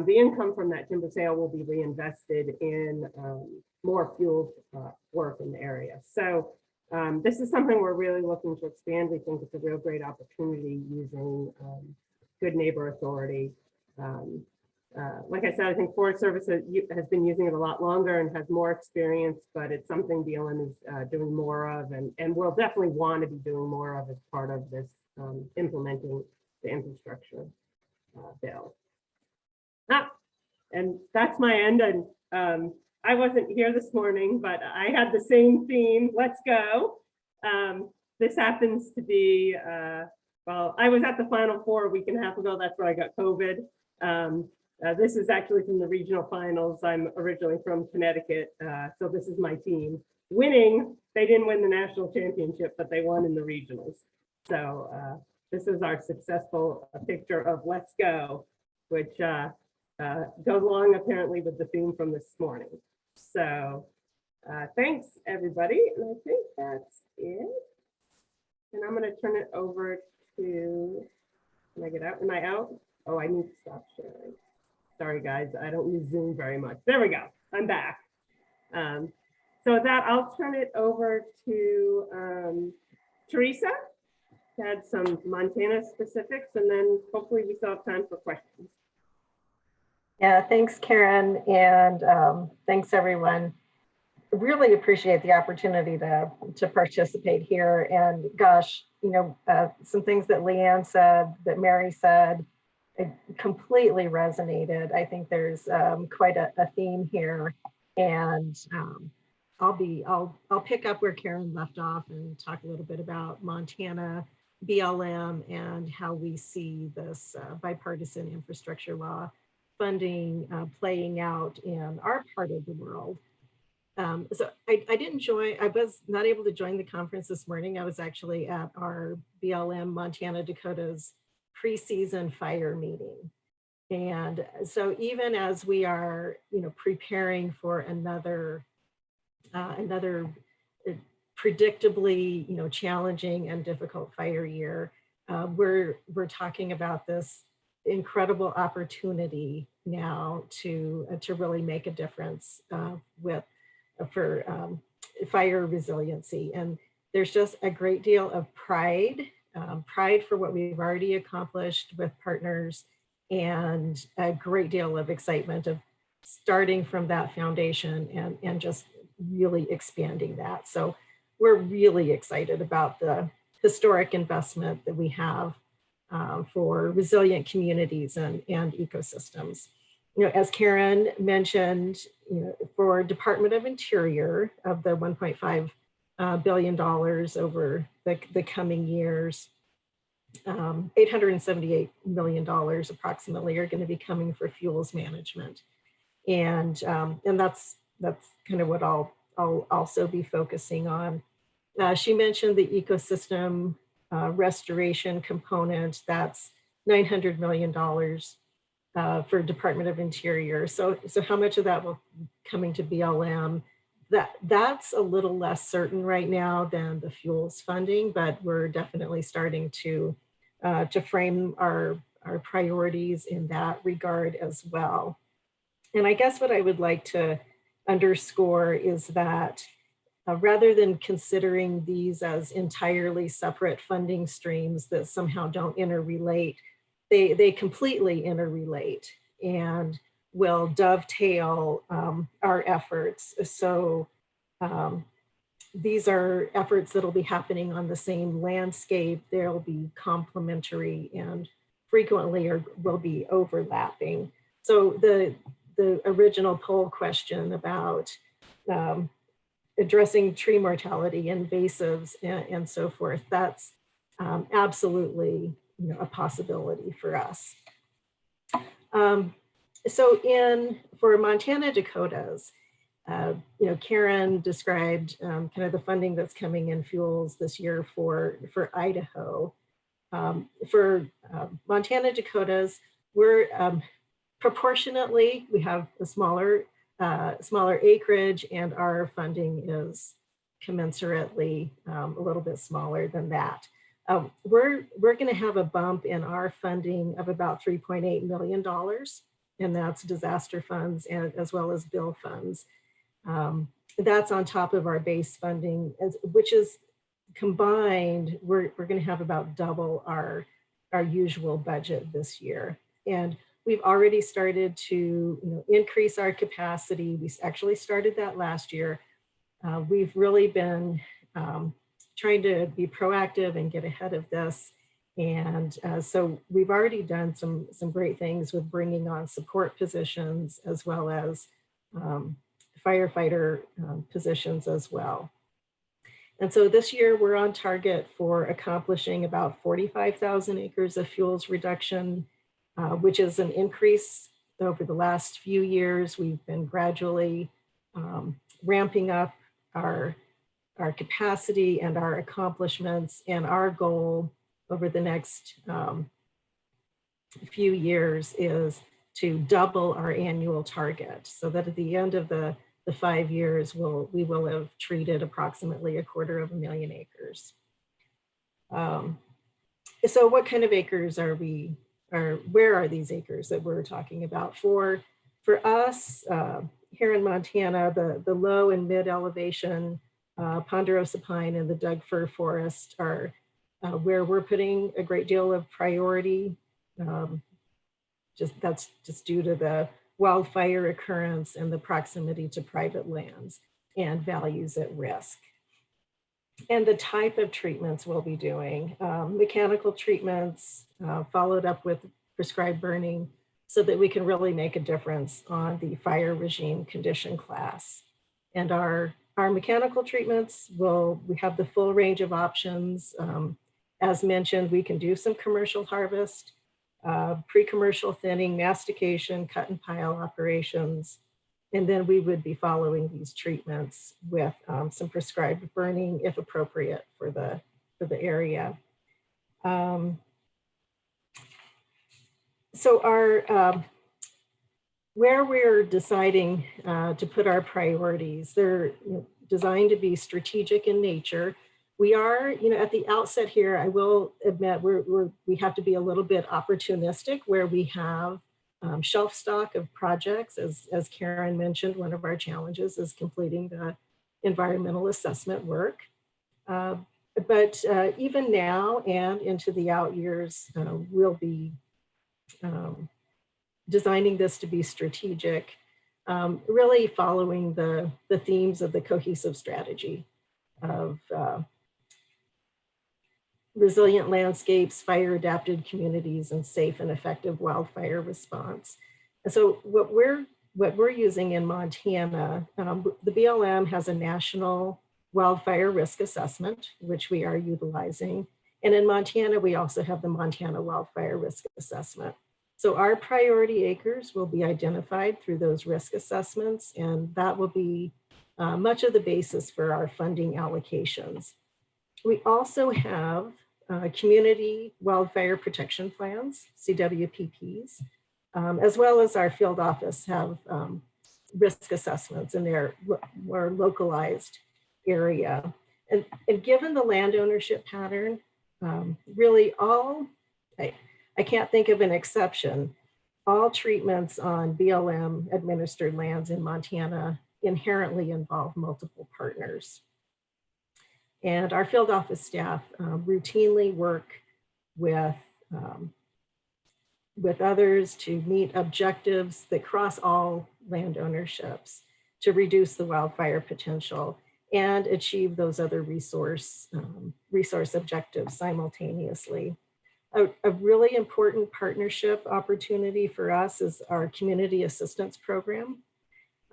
the income from that timber sale will be reinvested in more fuels work in the area. So this is something we're really looking to expand. We think it's a real great opportunity using good neighbor authority. Like I said, I think Forest Service has been using it a lot longer and has more experience, but it's something BLM is doing more of, and we'll definitely want to be doing more of as part of this implementing the infrastructure bill. And that's my end. And I wasn't here this morning, but I had the same theme, let's go. This happens to be, well, I was at the Final Four a week and a half ago. That's where I got COVID. This is actually from the regional finals. I'm originally from Connecticut, so this is my team. Winning, they didn't win the national championship, but they won in the regionals. So this is our successful picture of let's go, which goes along apparently with the theme from this morning. So thanks everybody, and I think that's it. And I'm going to turn it over to, can I get out? Am I out? Oh, I need to stop sharing. Sorry guys, I don't use Zoom very much. There we go, I'm back. So with that, I'll turn it over to Teresa, to add some Montana specifics, and then hopefully we still have time for questions. Yeah, thanks, Karen, and thanks everyone. Really appreciate the opportunity to participate here. And gosh, you know, some things that Leanne said, that Mary said, it completely resonated. I think there's quite a theme here, and I'll pick up where Karen left off and talk a little bit about Montana, BLM, and how we see this bipartisan infrastructure law funding playing out in our part of the world. So I didn't join, I was not able to join the conference this morning. I was actually at our BLM Montana Dakota's preseason fire meeting. And so even as we are, you know, preparing for another predictably, you know, challenging and difficult fire year, we're talking about this incredible opportunity now to really make a difference for fire resiliency. And there's just a great deal of pride for what we've already accomplished with partners, and a great deal of excitement of starting from that foundation and just really expanding that. So we're really excited about the historic investment that we have for resilient communities and ecosystems. You know, as Karen mentioned, you know, for Department of Interior, of the $1.5 billion over the coming years, $878 million approximately are going to be coming for fuels management, and that's kind of what I'll also be focusing on. She mentioned the ecosystem restoration component. That's $900 million for Department of Interior. So how much of that will coming to BLM? That's a little less certain right now than the fuels funding, but we're definitely starting to frame our priorities in that regard as well. And I guess what I would like to underscore is that rather than considering these as entirely separate funding streams that somehow don't interrelate, they completely interrelate and will dovetail our efforts. So these are efforts that'll be happening on the same landscape. They'll be complementary and frequently will be overlapping. So the original poll question about addressing tree mortality, invasives, and so forth, that's absolutely, you know, a possibility for us. So for Montana Dakotas, you know, Karen described kind of the funding that's coming in fuels this year for Idaho. For Montana Dakotas, we're proportionately, we have a smaller acreage, and our funding is commensurately a little bit smaller than that. We're going to have a bump in our funding of about $3.8 million, and that's disaster funds and as well as bill funds. That's on top of our base funding, which is combined, we're going to have about double our usual budget this year. And we've already started to increase our capacity. We actually started that last year. We've really been trying to be proactive and get ahead of this. And so we've already done some great things with bringing on support positions as well as firefighter positions as well. And so this year we're on target for accomplishing about 45,000 acres of fuels reduction, which is an increase over the last few years. We've been gradually ramping up our capacity and our accomplishments, and our goal over the next few years is to double our annual target, so that at the end of the 5 years, we will have treated approximately 250,000 acres. So what kind of acres are we, or where are these acres that we're talking about? For us here in Montana, the low and mid elevation ponderosa pine and the Doug fir forest are where we're putting a great deal of priority. That's just due to the wildfire occurrence and the proximity to private lands and values at risk. And the type of treatments we'll be doing, mechanical treatments followed up with prescribed burning, so that we can really make a difference on the fire regime condition class. And our mechanical treatments, we have the full range of options. As mentioned, we can do some commercial harvest, pre-commercial thinning, mastication, cut and pile operations. And then we would be following these treatments with some prescribed burning if appropriate for the area. So where we're deciding to put our priorities, they're designed to be strategic in nature. We are, at the outset here, I will admit we have to be a little bit opportunistic where we have shelf stock of projects. As Karen mentioned, one of our challenges is completing the environmental assessment work. But even now and into the out years, we'll be designing this to be strategic, really following the themes of the cohesive strategy of resilient landscapes, fire adapted communities, and safe and effective wildfire response. And so what we're using in Montana, the BLM has a national wildfire risk assessment, which we are utilizing. And in Montana, we also have the Montana Wildfire Risk Assessment. So our priority acres will be identified through those risk assessments, and that will be much of the basis for our funding allocations. We also have community wildfire protection plans, CWPPs, as well as our field office have risk assessments in their more localized area. And given the land ownership pattern, really I can't think of an exception. All treatments on BLM administered lands in Montana inherently involve multiple partners. And our field office staff routinely work with others to meet objectives that cross all land ownerships to reduce the wildfire potential and achieve those other resource objectives simultaneously. A really important partnership opportunity for us is our community assistance program.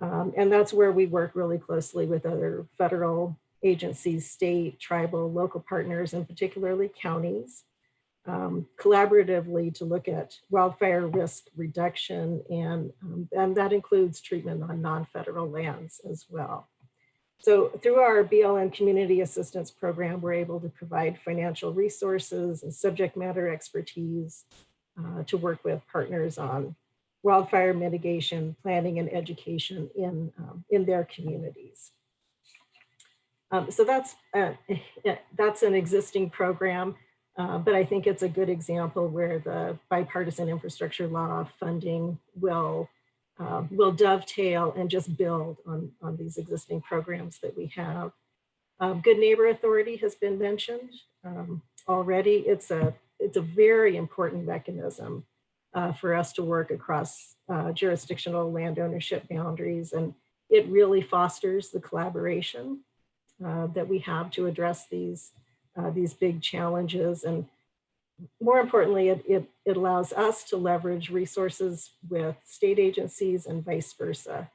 And that's where we work really closely with other federal agencies, state, tribal, local partners, and particularly counties, collaboratively to look at wildfire risk reduction, and that includes treatment on non-federal lands as well. So through our BLM Community Assistance Program, we're able to provide financial resources and subject matter expertise to work with partners on wildfire mitigation, planning, and education in their communities. So that's an existing program, but I think it's a good example where the bipartisan infrastructure law funding will dovetail and just build on these existing programs that we have. Good Neighbor Authority has been mentioned already. It's a very important mechanism for us to work across jurisdictional land ownership boundaries, and it really fosters the collaboration that we have to address these big challenges. And more importantly, it allows us to leverage resources with state agencies and vice versa.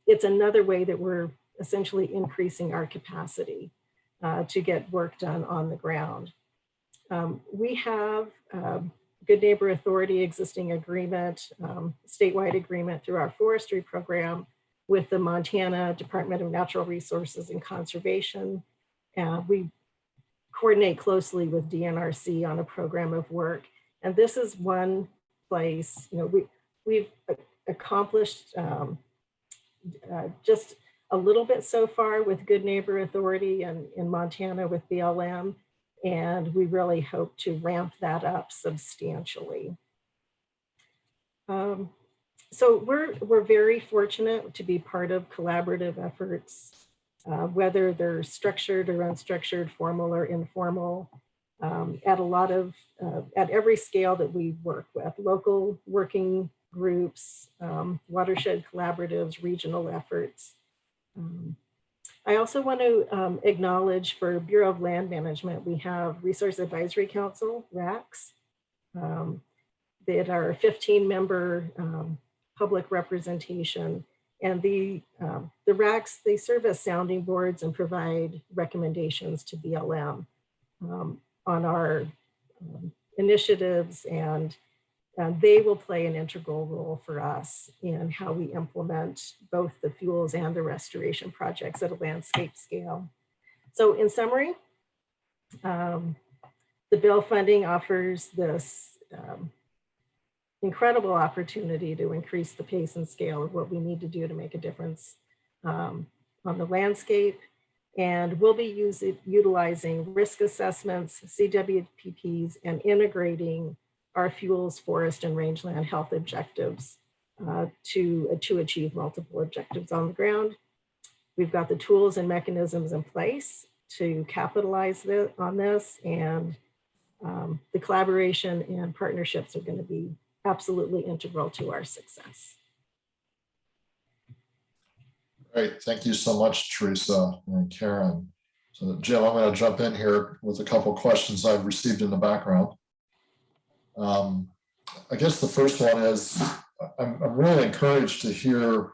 It's another way that we're essentially increasing our capacity to get work done on the ground. We have Good Neighbor Authority existing agreement, statewide agreement through our forestry program with the Montana Department of Natural Resources and Conservation. We coordinate closely with DNRC on a program of work. And this is one place, we've accomplished just a little bit so far with Good Neighbor Authority and in Montana with BLM. And we really hope to ramp that up substantially. So we're very fortunate to be part of collaborative efforts, whether they're structured or unstructured, formal or informal, at every scale that we work with, local working groups, watershed collaboratives, regional efforts. I also want to acknowledge for Bureau of Land Management, we have Resource Advisory Council, RACs, that are a 15-member public representation. And the RACs, they serve as sounding boards and provide recommendations to BLM on our initiatives, and they will play an integral role for us in how we implement both the fuels and the restoration projects at a landscape scale. So in summary, the bill funding offers this incredible opportunity to increase the pace and scale of what we need to do to make a difference on the landscape. And we'll be utilizing risk assessments, CWPPs, and integrating our fuels, forest, and rangeland health objectives to achieve multiple objectives on the ground. We've got the tools and mechanisms in place to capitalize on this, and the collaboration and partnerships are going to be absolutely integral to our success. Great, thank you so much, Teresa and Karen. So Jim, I'm going to jump in here with a couple of questions I've received in the background. I guess the first one is, I'm really encouraged to hear,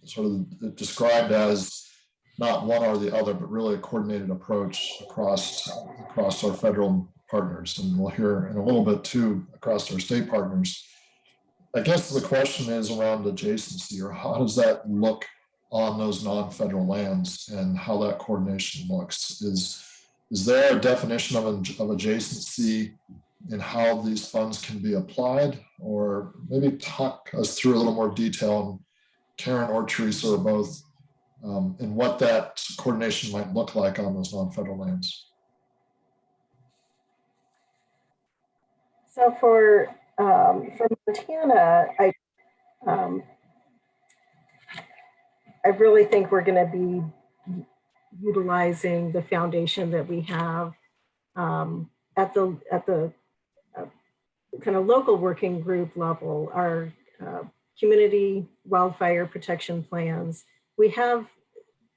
sort of described as not one or the other, but really a coordinated approach across our federal partners. And we'll hear in a little bit too, across our state partners. I guess the question is around adjacency, or how does that look on those non-federal lands and how that coordination looks? Is there a definition of adjacency in how these funds can be applied? Or maybe talk us through a little more detail, and Karen or Teresa or both, and what that coordination might look like on those non-federal lands. So for Montana, I really think we're going to be utilizing the foundation that we have at the kind of local working group level. Our community wildfire protection plans, we have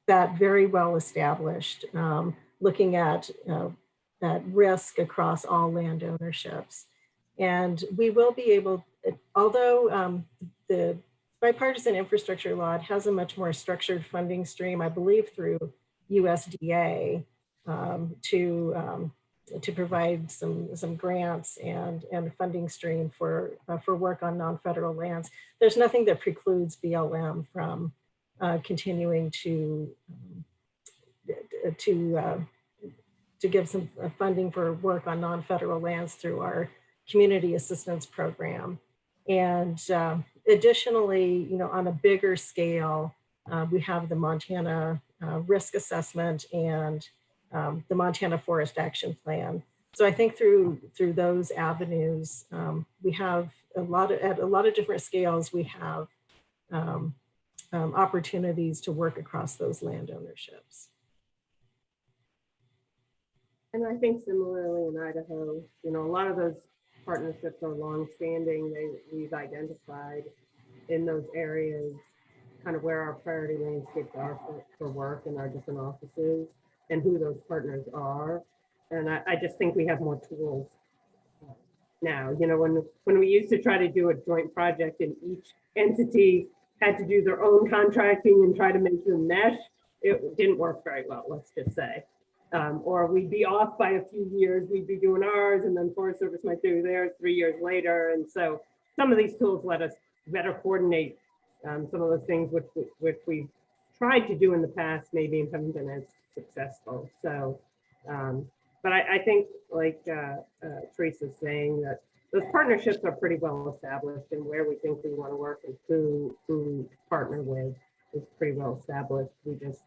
that very well established, looking at risk across all land ownerships. And we will be able, although the bipartisan infrastructure law has a much more structured funding stream, I believe through USDA, to provide some grants and funding stream for work on non-federal lands. There's nothing that precludes BLM from continuing to give some funding for work on non-federal lands through our community assistance program. And additionally, on a bigger scale, we have the Montana risk assessment and the Montana Forest Action Plan. So I think through those avenues, we have at a lot of different scales, we have opportunities to work across those land ownerships. And I think similarly in Idaho, a lot of those partnerships are longstanding. We've identified in those areas kind of where our priority landscapes are for work in our different offices and who those partners are. And I just think we have more tools now. When we used to try to do a joint project and each entity had to do their own contracting and try to make them mesh, it didn't work very well, let's just say. Or we'd be off by a few years, we'd be doing ours, and then Forest Service might do theirs 3 years later. And so some of these tools let us better coordinate some of those things which we've tried to do in the past, maybe and haven't been as successful. So, but I think like Teresa's saying, that those partnerships are pretty well established, and where we think we want to work and who to partner with is pretty well established. We just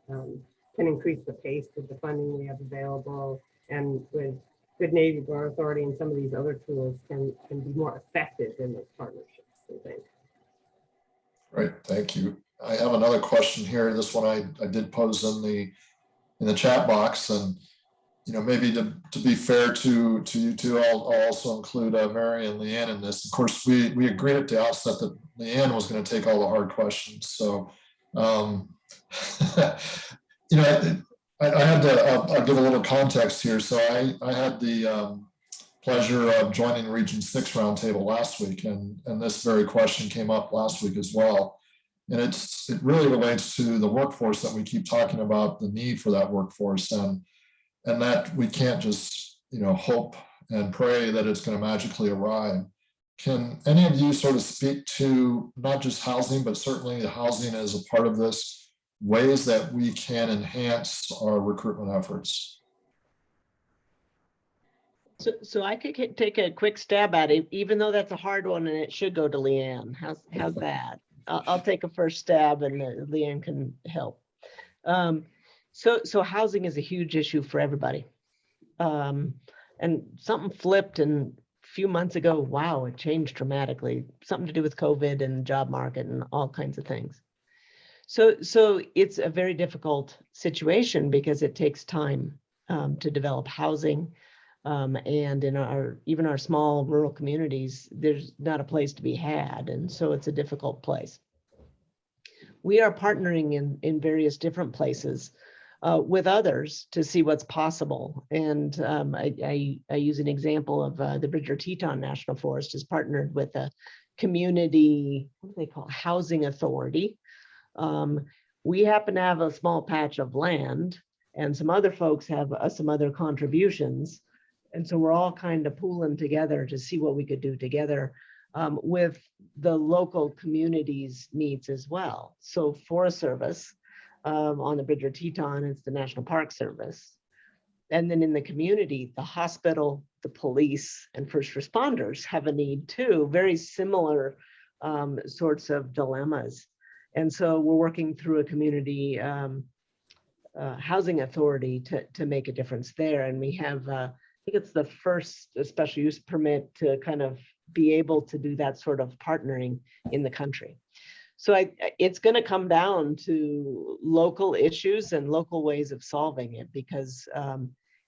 can increase the pace with the funding we have available, and with Good Neighbor Authority and some of these other tools can be more effective in those partnerships, I think. Great, thank you. I have another question here. This one I did pose in the chat box, and maybe to be fair to you two, I'll also include Mary and Leanne in this. Of course, we agreed at the outset that Leanne was going to take all the hard questions. So, I had to, I'll give a little context here. So I had the pleasure of joining Region 6 Roundtable last week, and this very question came up last week as well. And it really relates to the workforce that we keep talking about, the need for that workforce, and that we can't just hope and pray that it's going to magically arrive. Can any of you sort of speak to not just housing, but certainly the housing as a part of this, ways that we can enhance our recruitment efforts? So I could take a quick stab at it, even though that's a hard one and it should go to Leanne. How's that? I'll take a first stab and Leanne can help. So housing is a huge issue for everybody. And something flipped, and a few months ago, wow, it changed dramatically. Something to do with COVID and the job market and all kinds of things. So it's a very difficult situation because it takes time to develop housing. And in even our small rural communities, there's not a place to be had. And so it's a difficult place. We are partnering in various different places with others to see what's possible. And I use an example of the Bridger Teton National Forest has partnered with a community, what do they call, housing authority. We happen to have a small patch of land, and some other folks have some other contributions. And so we're all kind of pooling together to see what we could do together with the local community's needs as well. So Forest Service on the Bridger Teton, it's the National Park Service. And then in the community, the hospital, the police, and first responders have a need too, very similar sorts of dilemmas. And so we're working through a community housing authority to make a difference there. And we have, I think it's the first special use permit to kind of be able to do that sort of partnering in the country. So it's going to come down to local issues and local ways of solving it, because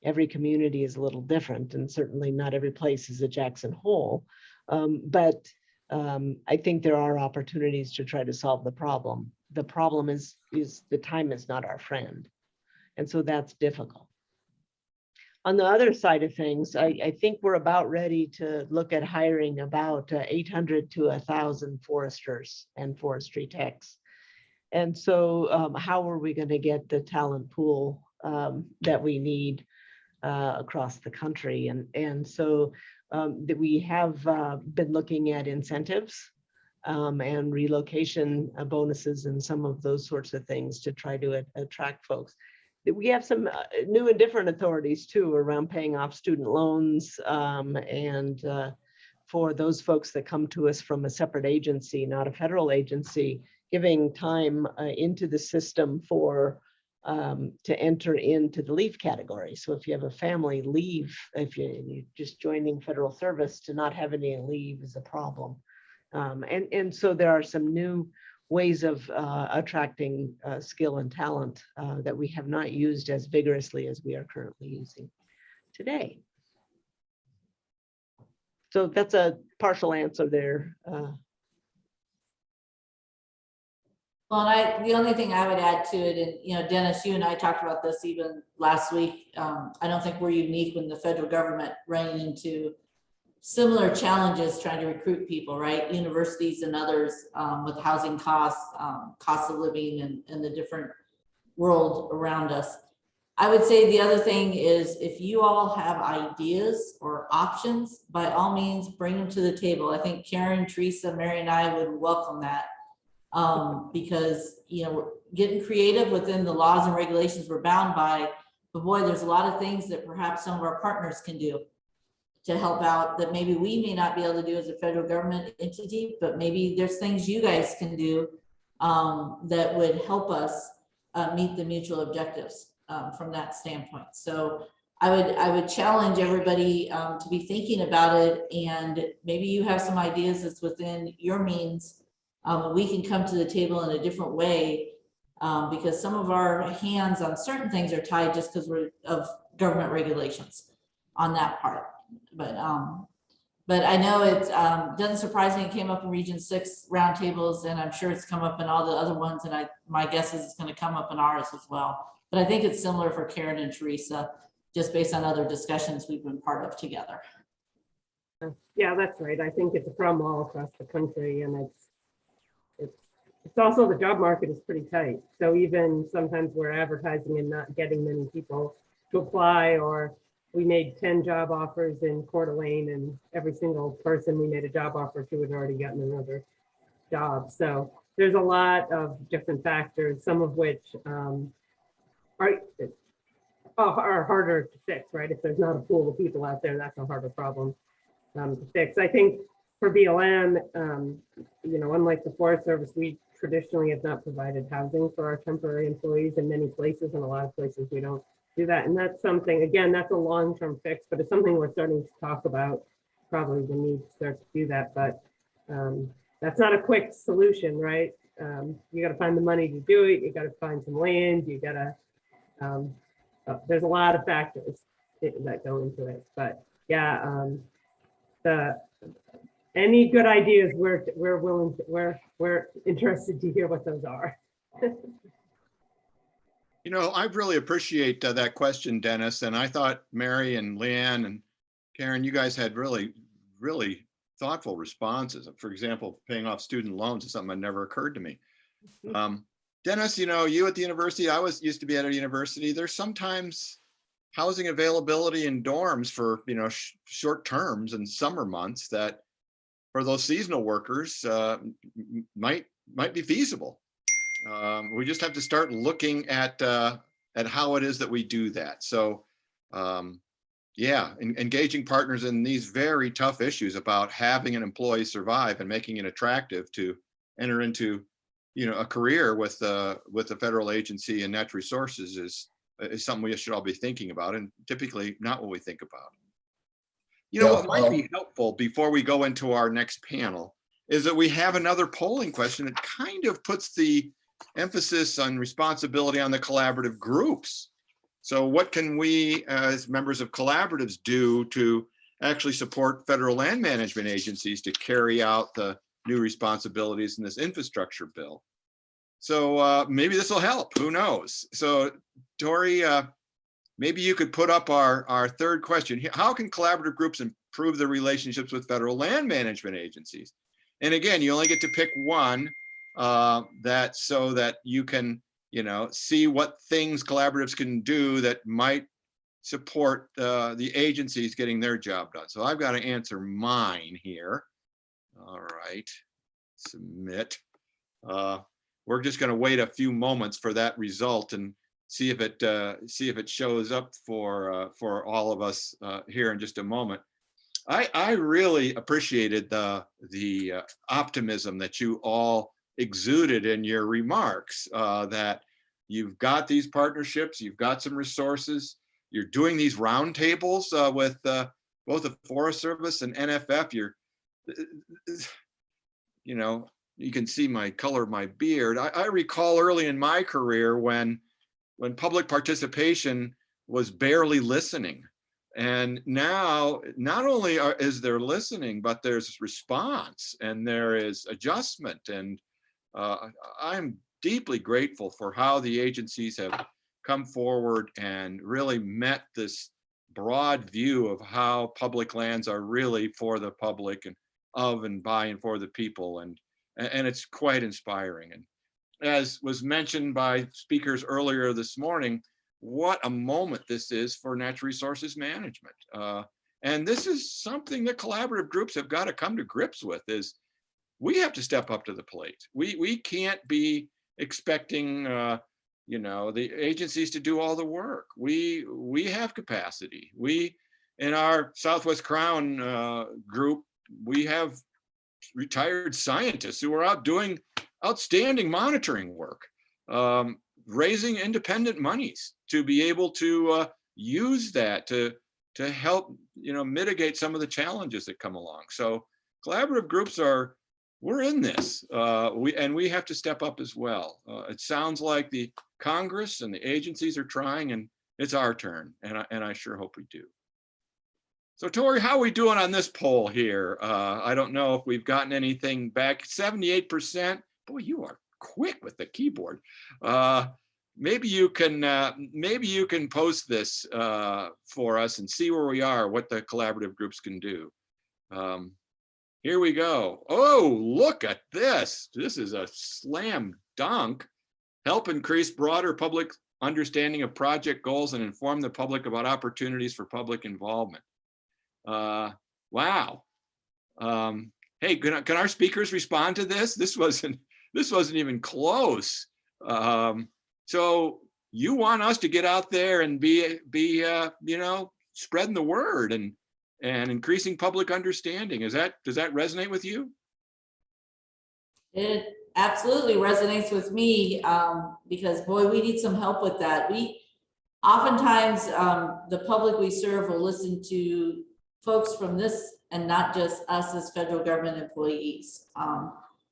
every community is a little different, and certainly not every place is a Jackson Hole. But I think there are opportunities to try to solve the problem. The problem is the time is not our friend. And so that's difficult. On the other side of things, I think we're about ready to look at hiring about 800 to 1,000 foresters and forestry techs. And so how are we going to get the talent pool that we need across the country? And so that we have been looking at incentives and relocation bonuses and some of those sorts of things to try to attract folks. We have some new and different authorities too around paying off student loans, and for those folks that come to us from a separate agency, not a federal agency, giving time into the system for to enter into the leave category. So if you have a family leave, if you're just joining federal service, to not have any leave is a problem. And so there are some new ways of attracting skill and talent that we have not used as vigorously as we are currently using today. So that's a partial answer there. Well, and the only thing I would add to it, and you know, Dennis, you and I talked about this even last week. I don't think we're unique when the federal government ran into similar challenges trying to recruit people, right? Universities and others with housing costs, cost of living, and the different world around us. I would say the other thing is, if you all have ideas or options, by all means, bring them to the table. I think Karen, Teresa, Mary, and I would welcome that. Because, you know, we're getting creative within the laws and regulations we're bound by, but boy, there's a lot of things that perhaps some of our partners can do to help out that maybe we may not be able to do as a federal government entity, but maybe there's things you guys can do that would help us meet the mutual objectives from that standpoint. So I would challenge everybody to be thinking about it, and maybe you have some ideas that's within your means. We can come to the table in a different way because some of our hands on certain things are tied just because we're of government regulations on that part. But I know it doesn't surprise me. It came up in Region 6 roundtables, and I'm sure it's come up in all the other ones. And my guess is it's going to come up in ours as well. But I think it's similar for Karen and Teresa, just based on other discussions we've been part of together. Yeah, that's right. I think it's a problem all across the country, and it's also the job market is pretty tight. So even sometimes we're advertising and not getting many people to apply, or we made 10 job offers in Coeur d'Alene, and every single person we made a job offer to had already gotten another job. So there's a lot of different factors, some of which are harder to fix, right? If there's not a pool of people out there, that's a harder problem to fix. I think for BLM, you know, unlike the Forest Service, we traditionally have not provided housing for our temporary employees in many places. In a lot of places, we don't do that. And that's something, again, that's a long-term fix, but it's something we're starting to talk about. Probably the need to start to do that, but that's not a quick solution, right? You got to find the money to do it. You got to find some land. You got to, there's a lot of factors that go into it, but yeah, any good ideas, we're willing to, we're interested to hear what those are. You know, I really appreciate that question, Dennis. And I thought Mary and Leanne and Karen, you guys had really, really thoughtful responses. For example, paying off student loans is something that never occurred to me. Dennis, you know, you at the university, I used to be at a university. There's sometimes housing availability in dorms for, you know, short terms and summer months that for those seasonal workers might be feasible. We just have to start looking at how it is that we do that. So yeah, engaging partners in these very tough issues about having an employee survive and making it attractive to enter into, you know, a career with the federal agency and natural resources is something we should all be thinking about, and typically not what we think about. You know, what might be helpful before we go into our next panel is that we have another polling question that kind of puts the emphasis on responsibility on the collaborative groups. So what can we as members of collaboratives do to actually support federal land management agencies to carry out the new responsibilities in this infrastructure bill? So maybe this will help, who knows? So Tori, maybe you could put up our third question. How can collaborative groups improve their relationships with federal land management agencies? And again, you only get to pick one so that you can, you know, see what things collaboratives can do that might support the agencies getting their job done. So I've got to answer mine here. All right. submit. We're just going to wait a few moments for that result and see if it shows up for all of us here in just a moment. I really appreciated the optimism that you all exuded in your remarks, that you've got these partnerships, you've got some resources, you're doing these roundtables with both the Forest Service and NFF. You know, you can see my color of my beard. I recall early in my career when public participation was barely listening. And now, not only is there listening, but there's response and there is adjustment. And I'm deeply grateful for how the agencies have come forward and really met this broad view of how public lands are really for the public and of and by and for the people. And it's quite inspiring. And as was mentioned by speakers earlier this morning, what a moment this is for natural resources management. And this is something that collaborative groups have got to come to grips with, is we have to step up to the plate. We can't be expecting the agencies to do all the work. We have capacity. We, in our Southwest Crown group, we have retired scientists who are out doing outstanding monitoring work, raising independent monies to be able to use that to help mitigate some of the challenges that come along. So collaborative groups we're in this, we have to step up as well. It sounds like the Congress and the agencies are trying, and it's our turn, and I sure hope we do. So Tori, how are we doing on this poll here? I don't know if we've gotten anything back. 78%. Boy, you are quick with the keyboard. Maybe you can post this for us and see where we are, what the collaborative groups can do. Here we go. Oh, look at this. This is a slam dunk. Help increase broader public understanding of project goals and inform the public about opportunities for public involvement. Wow. Hey, can our speakers respond to this? This wasn't even close. So you want us to get out there and be spreading the word and increasing public understanding. Does that resonate with you? It absolutely resonates with me, because boy, we need some help with that. We oftentimes, the public we serve will listen to folks from this and not just us as federal government employees.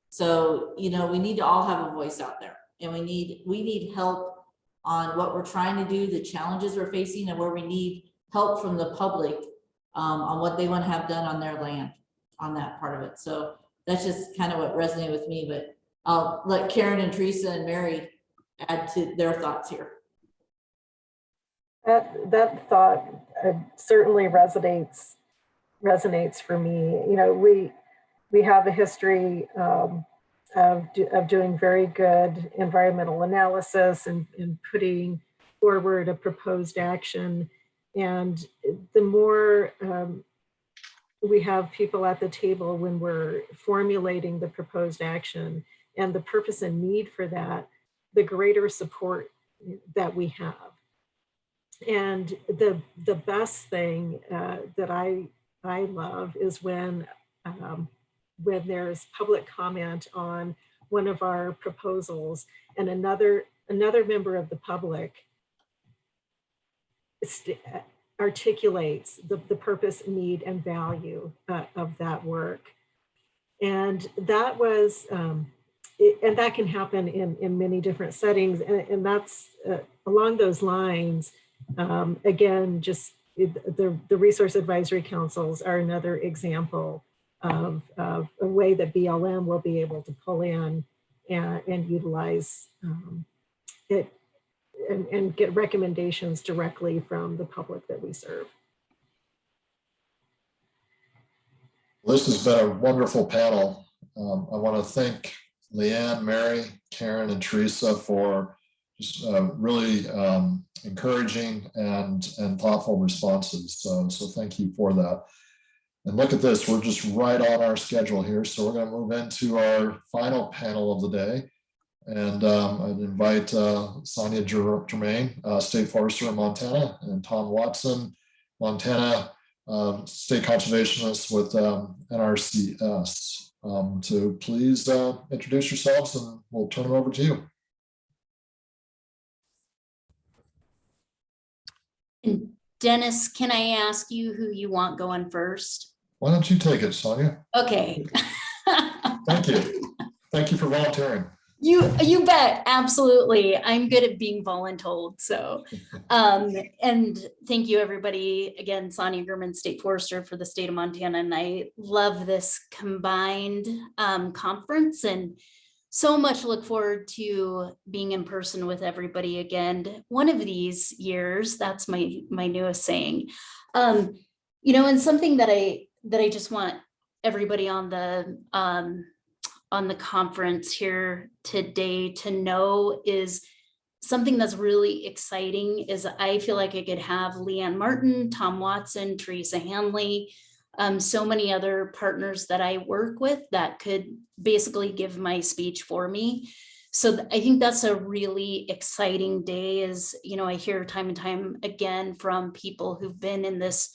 So, we need to all have a voice out there, and we need help on what we're trying to do, the challenges we're facing, and where we need help from the public on what they want to have done on their land, on that part of it. So that's just kind of what resonated with me, but I'll let Karen and Teresa and Mary add to their thoughts here. That thought certainly resonates for me. We have a history of doing very good environmental analysis and putting forward a proposed action. And the more we have people at the table when we're formulating the proposed action and the purpose and need for that, the greater support that we have. And the best thing that I love is when there's public comment on one of our proposals and another member of the public articulates the purpose, need, and value of that work. And that was, and that can happen in many different settings. And that's along those lines. Again, just the resource advisory councils are another example of a way that BLM will be able to pull in and utilize it and get recommendations directly from the public that we serve. This has been a wonderful panel. I want to thank Leanne, Mary, Karen, and Teresa for just really encouraging and thoughtful responses. So thank you for that. And look at this, we're just right on our schedule here. So we're going to move into our final panel of the day. And I'd invite Sonia Germain, State Forester in Montana, and Tom Watson, Montana State Conservationist with NRCS, to please introduce yourselves, and we'll turn it over to you. And Dennis, can I ask you who you want going first? Why don't you take it, Sonia? Okay. Thank you. Thank you for volunteering. You bet. Absolutely. I'm good at being voluntold. So, and thank you everybody. Again, Sonia German, State Forester for the state of Montana. And I love this combined conference, and so much look forward to being in person with everybody again one of these years. That's my newest saying. You know, and something that I just want everybody on the conference here today to know is something that's really exciting is I feel like I could have Leanne Martin, Tom Watson, Teresa Hanley, so many other partners that I work with that could basically give my speech for me. So I think that's a really exciting day. Is, you know, I hear time and time again from people who've been in this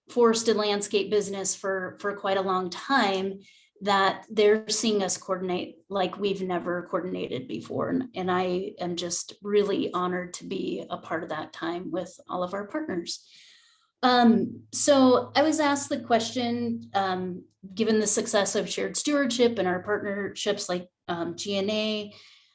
forested landscape business for quite a long time, that they're seeing us coordinate like we've never coordinated before. And I am just really honored to be a part of that time with all of our partners. So I was asked the question, given the success of shared stewardship and our partnerships like GNA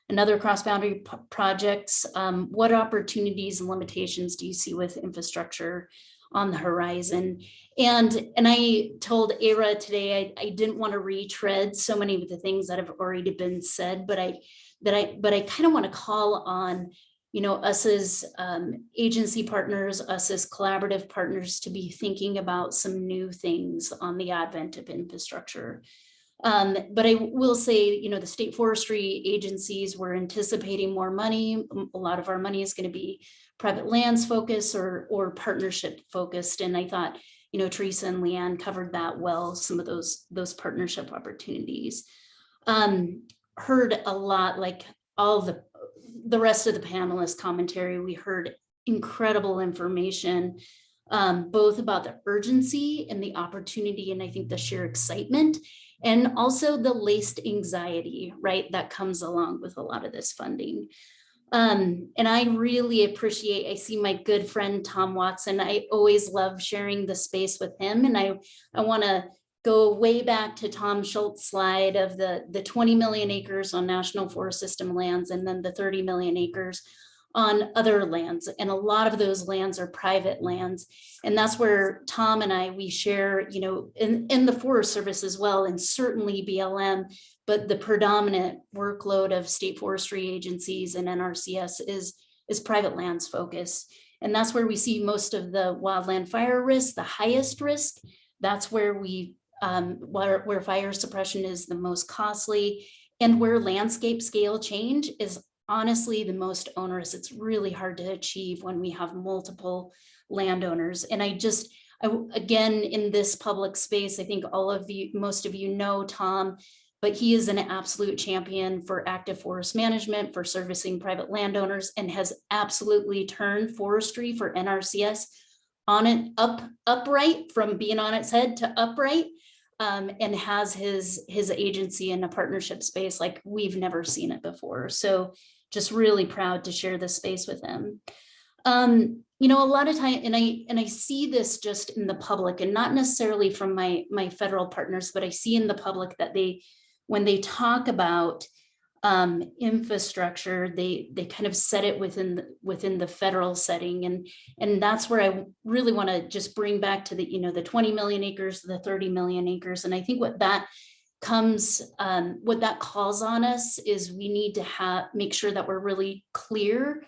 and other cross-boundary projects, what opportunities and limitations do you see with infrastructure on the horizon? And I told Era today I didn't want to retread so many of the things that have already been said, but I kind of want to call on, you know, us as agency partners, us as collaborative partners, to be thinking about some new things on the advent of infrastructure. But I will say, you know, the state forestry agencies were anticipating more money. A lot of our money is going to be private lands focused or partnership focused. And I thought, you know, Teresa and Leanne covered that well, some of those partnership opportunities. Heard a lot, like all the rest of the panelists' commentary, we heard incredible information, both about the urgency and the opportunity, and I think the sheer excitement, and also the laced anxiety, right, that comes along with a lot of this funding. And I really appreciate, I see my good friend Tom Watson. I always love sharing the space with him. And I want to go way back to Tom Schultz's slide of the 20 million acres on National Forest System lands, and then the 30 million acres on other lands. And a lot of those lands are private lands. And that's where Tom and we share, you know, in the Forest Service as well, and certainly BLM, but the predominant workload of state forestry agencies and NRCS is private lands focus. And that's where we see most of the wildland fire risk, the highest risk. That's where where fire suppression is the most costly, and where landscape scale change is honestly the most onerous. It's really hard to achieve when we have multiple landowners. And again, in this public space, I think most of you know Tom, but he is an absolute champion for active forest management, for servicing private landowners, and has absolutely turned forestry for NRCS on it upright, from being on its head to upright, and has his agency in a partnership space like we've never seen it before. So just really proud to share this space with him. You know, a lot of time, and I see this just in the public, and not necessarily from my federal partners, but I see in the public that when they talk about infrastructure, they kind of set it within the federal setting, and that's where I really want to just bring back to the 20 million acres, the 30 million acres, and I think what that calls on us is we need to make sure that we're really clear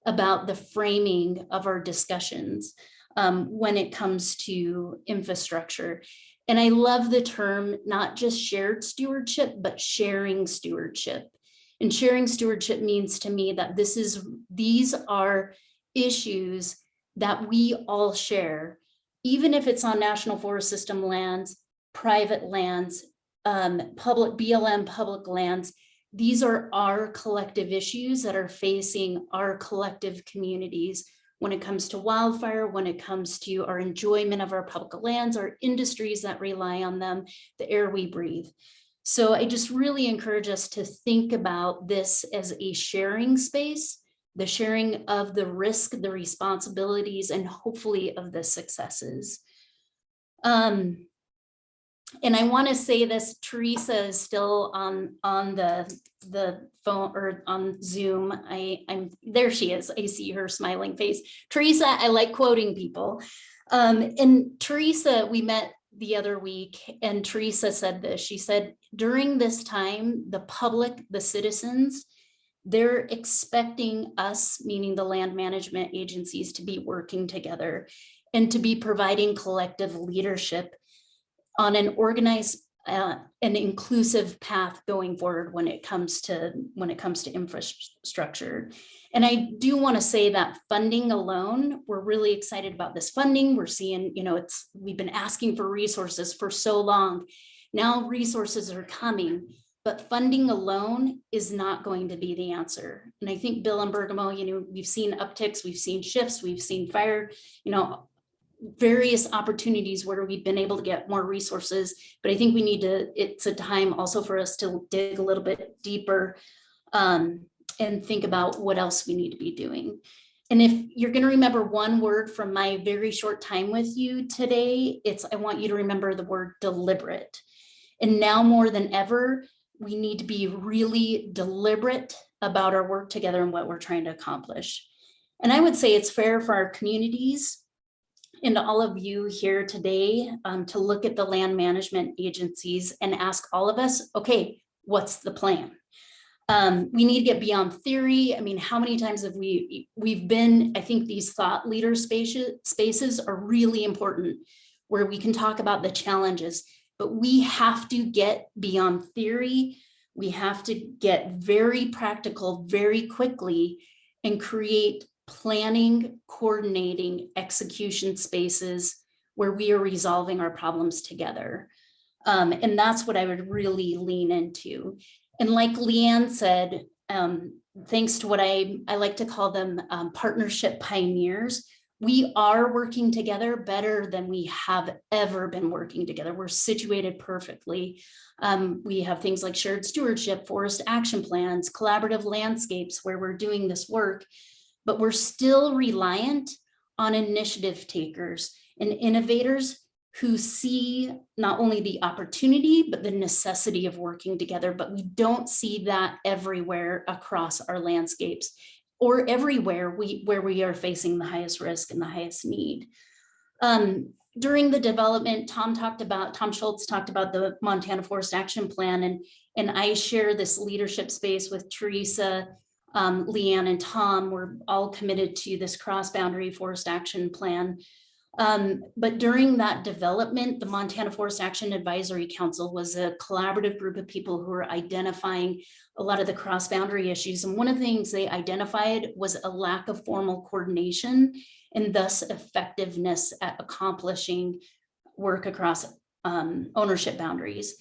about the framing of our discussions when it comes to infrastructure. And I love the term, not just shared stewardship, but sharing stewardship. And sharing stewardship means to me that these are issues that we all share. even if it's on National Forest System lands, private lands, public BLM public lands, these are our collective issues that are facing our collective communities when it comes to wildfire, when it comes to our enjoyment of our public lands, our industries that rely on them, the air we breathe. So I just really encourage us to think about this as a sharing space, the sharing of the risk, the responsibilities, and hopefully of the successes. And I want to say this, Teresa is still on the phone or on Zoom. I'm there, she is. I see her smiling face. Teresa, I like quoting people. And Teresa, we met the other week, and Teresa said this. She said, during this time, the public, the citizens, they're expecting us, meaning the land management agencies, to be working together and to be providing collective leadership on an organized and inclusive path going forward when it comes to infrastructure. And I do want to say that funding alone, we're really excited about this funding. We're seeing, we've been asking for resources for so long. Now resources are coming, but funding alone is not going to be the answer. And I think Bill and Bergamo, we've seen upticks, we've seen shifts, we've seen fire, various opportunities where we've been able to get more resources, but I think we need to, it's a time also for us to dig a little bit deeper and think about what else we need to be doing. And if you're going to remember one word from my very short time with you today, I want you to remember the word deliberate. And now more than ever, we need to be really deliberate about our work together and what we're trying to accomplish. And I would say it's fair for our communities and all of you here today to look at the land management agencies and ask all of us, okay, what's the plan? We need to get beyond theory. I mean, how many times have we've been, I think these thought leader spaces are really important where we can talk about the challenges, but we have to get beyond theory. We have to get very practical very quickly and create planning, coordinating, execution spaces where we are resolving our problems together. And that's what I would really lean into. And like Leanne said, thanks to what I like to call them partnership pioneers, we are working together better than we have ever been working together. We're situated perfectly. We have things like shared stewardship, forest action plans, collaborative landscapes where we're doing this work, but we're still reliant on initiative takers and innovators who see not only the opportunity, but the necessity of working together. But we don't see that everywhere across our landscapes or everywhere where we are facing the highest risk and the highest need. During the development, Tom Schultz talked about the Montana Forest Action Plan, and I share this leadership space with Teresa, Leanne and Tom. Were all committed to this cross-boundary forest action plan. But during that development, the Montana Forest Action Advisory Council was a collaborative group of people who were identifying a lot of the cross-boundary issues. And one of the things they identified was a lack of formal coordination and thus effectiveness at accomplishing work across ownership boundaries.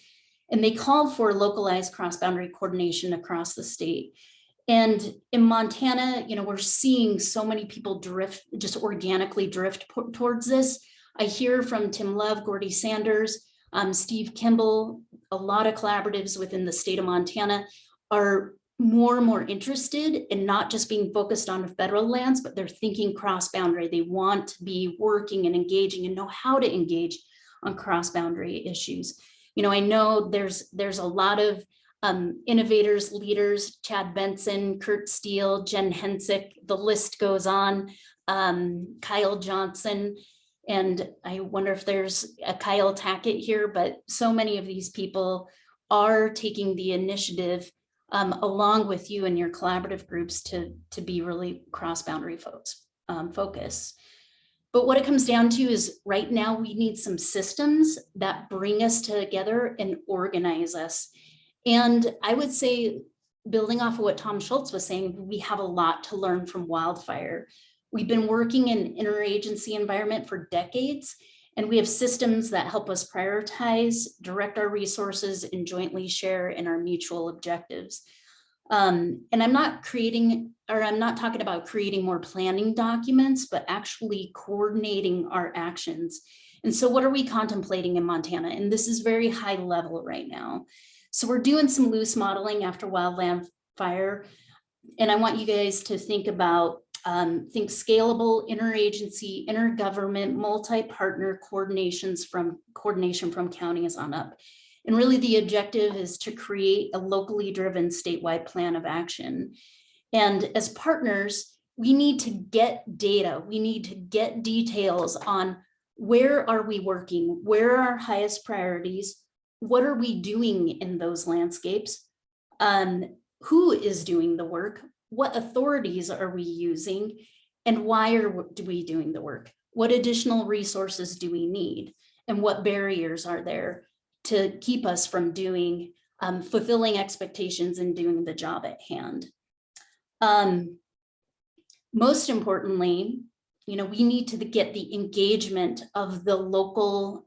And they called for localized cross-boundary coordination across the state. And in Montana, we're seeing so many people just organically drift towards this. I hear from Tim Love, Gordy Sanders, Steve Kimball, a lot of collaboratives within the state of Montana are more and more interested in not just being focused on federal lands, but they're thinking cross-boundary. They want to be working and engaging and know how to engage on cross-boundary issues. I know there's a lot of innovators, leaders, Chad Benson, Kurt Steele, Jen Hensick, the list goes on, Kyle Johnson, and I wonder if there's a Kyle Tackett here, but so many of these people are taking the initiative along with you and your collaborative groups to be really cross-boundary focus. But what it comes down to is right now we need some systems that bring us together and organize us. And I would say, building off of what Tom Schultz was saying, we have a lot to learn from wildfire. We've been working in interagency environment for decades, And we have systems that help us prioritize, direct our resources, and jointly share in our mutual objectives. And I'm not talking about creating more planning documents, but actually coordinating our actions. And so what are we contemplating in Montana? And this is very high level right now. So we're doing some loose modeling after wildland fire. And I want you guys to think about, think scalable, interagency, intergovernment, multi-partner coordination from counties on up. And really the objective is to create a locally driven statewide plan of action. And as partners, we need to get data. We need to get details on where are we working? Where are our highest priorities? What are we doing in those landscapes? Who is doing the work? What authorities are we using? And why are we doing the work? What additional resources do we need? And what barriers are there to keep us from doing, fulfilling expectations and doing the job at hand? Most importantly, we need to get the engagement of the local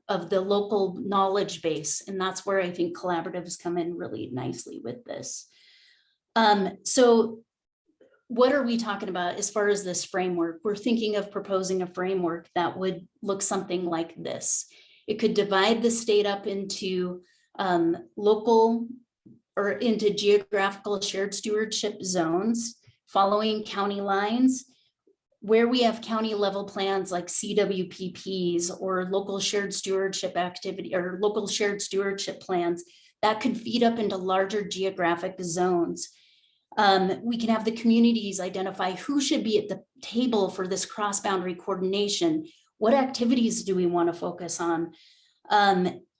knowledge base. And that's where I think collaboratives come in really nicely with this. So what are we talking about as far as this framework? We're thinking of proposing a framework that would look something like this. It could divide the state up into local or into geographical shared stewardship zones following county lines, where we have county level plans like CWPPs or local shared stewardship activity or local shared stewardship plans that could feed up into larger geographic zones. We can have the communities identify who should be at the table for this cross-boundary coordination. What activities do we want to focus on?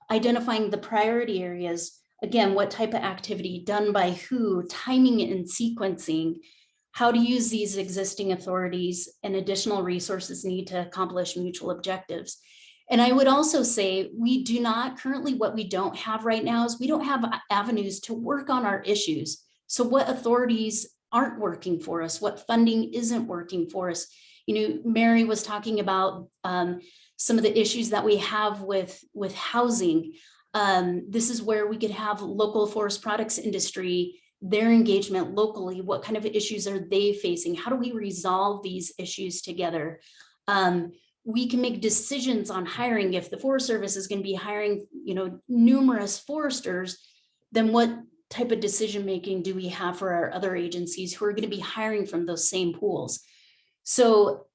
Identifying the priority areas. Again, what type of activity done by who, timing and sequencing, how to use these existing authorities and additional resources need to accomplish mutual objectives. And I would also say we do not currently, what we don't have right now is we don't have avenues to work on our issues. So what authorities aren't working for us? What funding isn't working for us? Mary was talking about some of the issues that we have with housing. This is where we could have local forest products industry, their engagement locally. What kind of issues are they facing? How do we resolve these issues together? We can make decisions on hiring. If the Forest Service is going to be hiring, numerous foresters, then what type of decision-making do we have for our other agencies who are going to be hiring from those same pools? So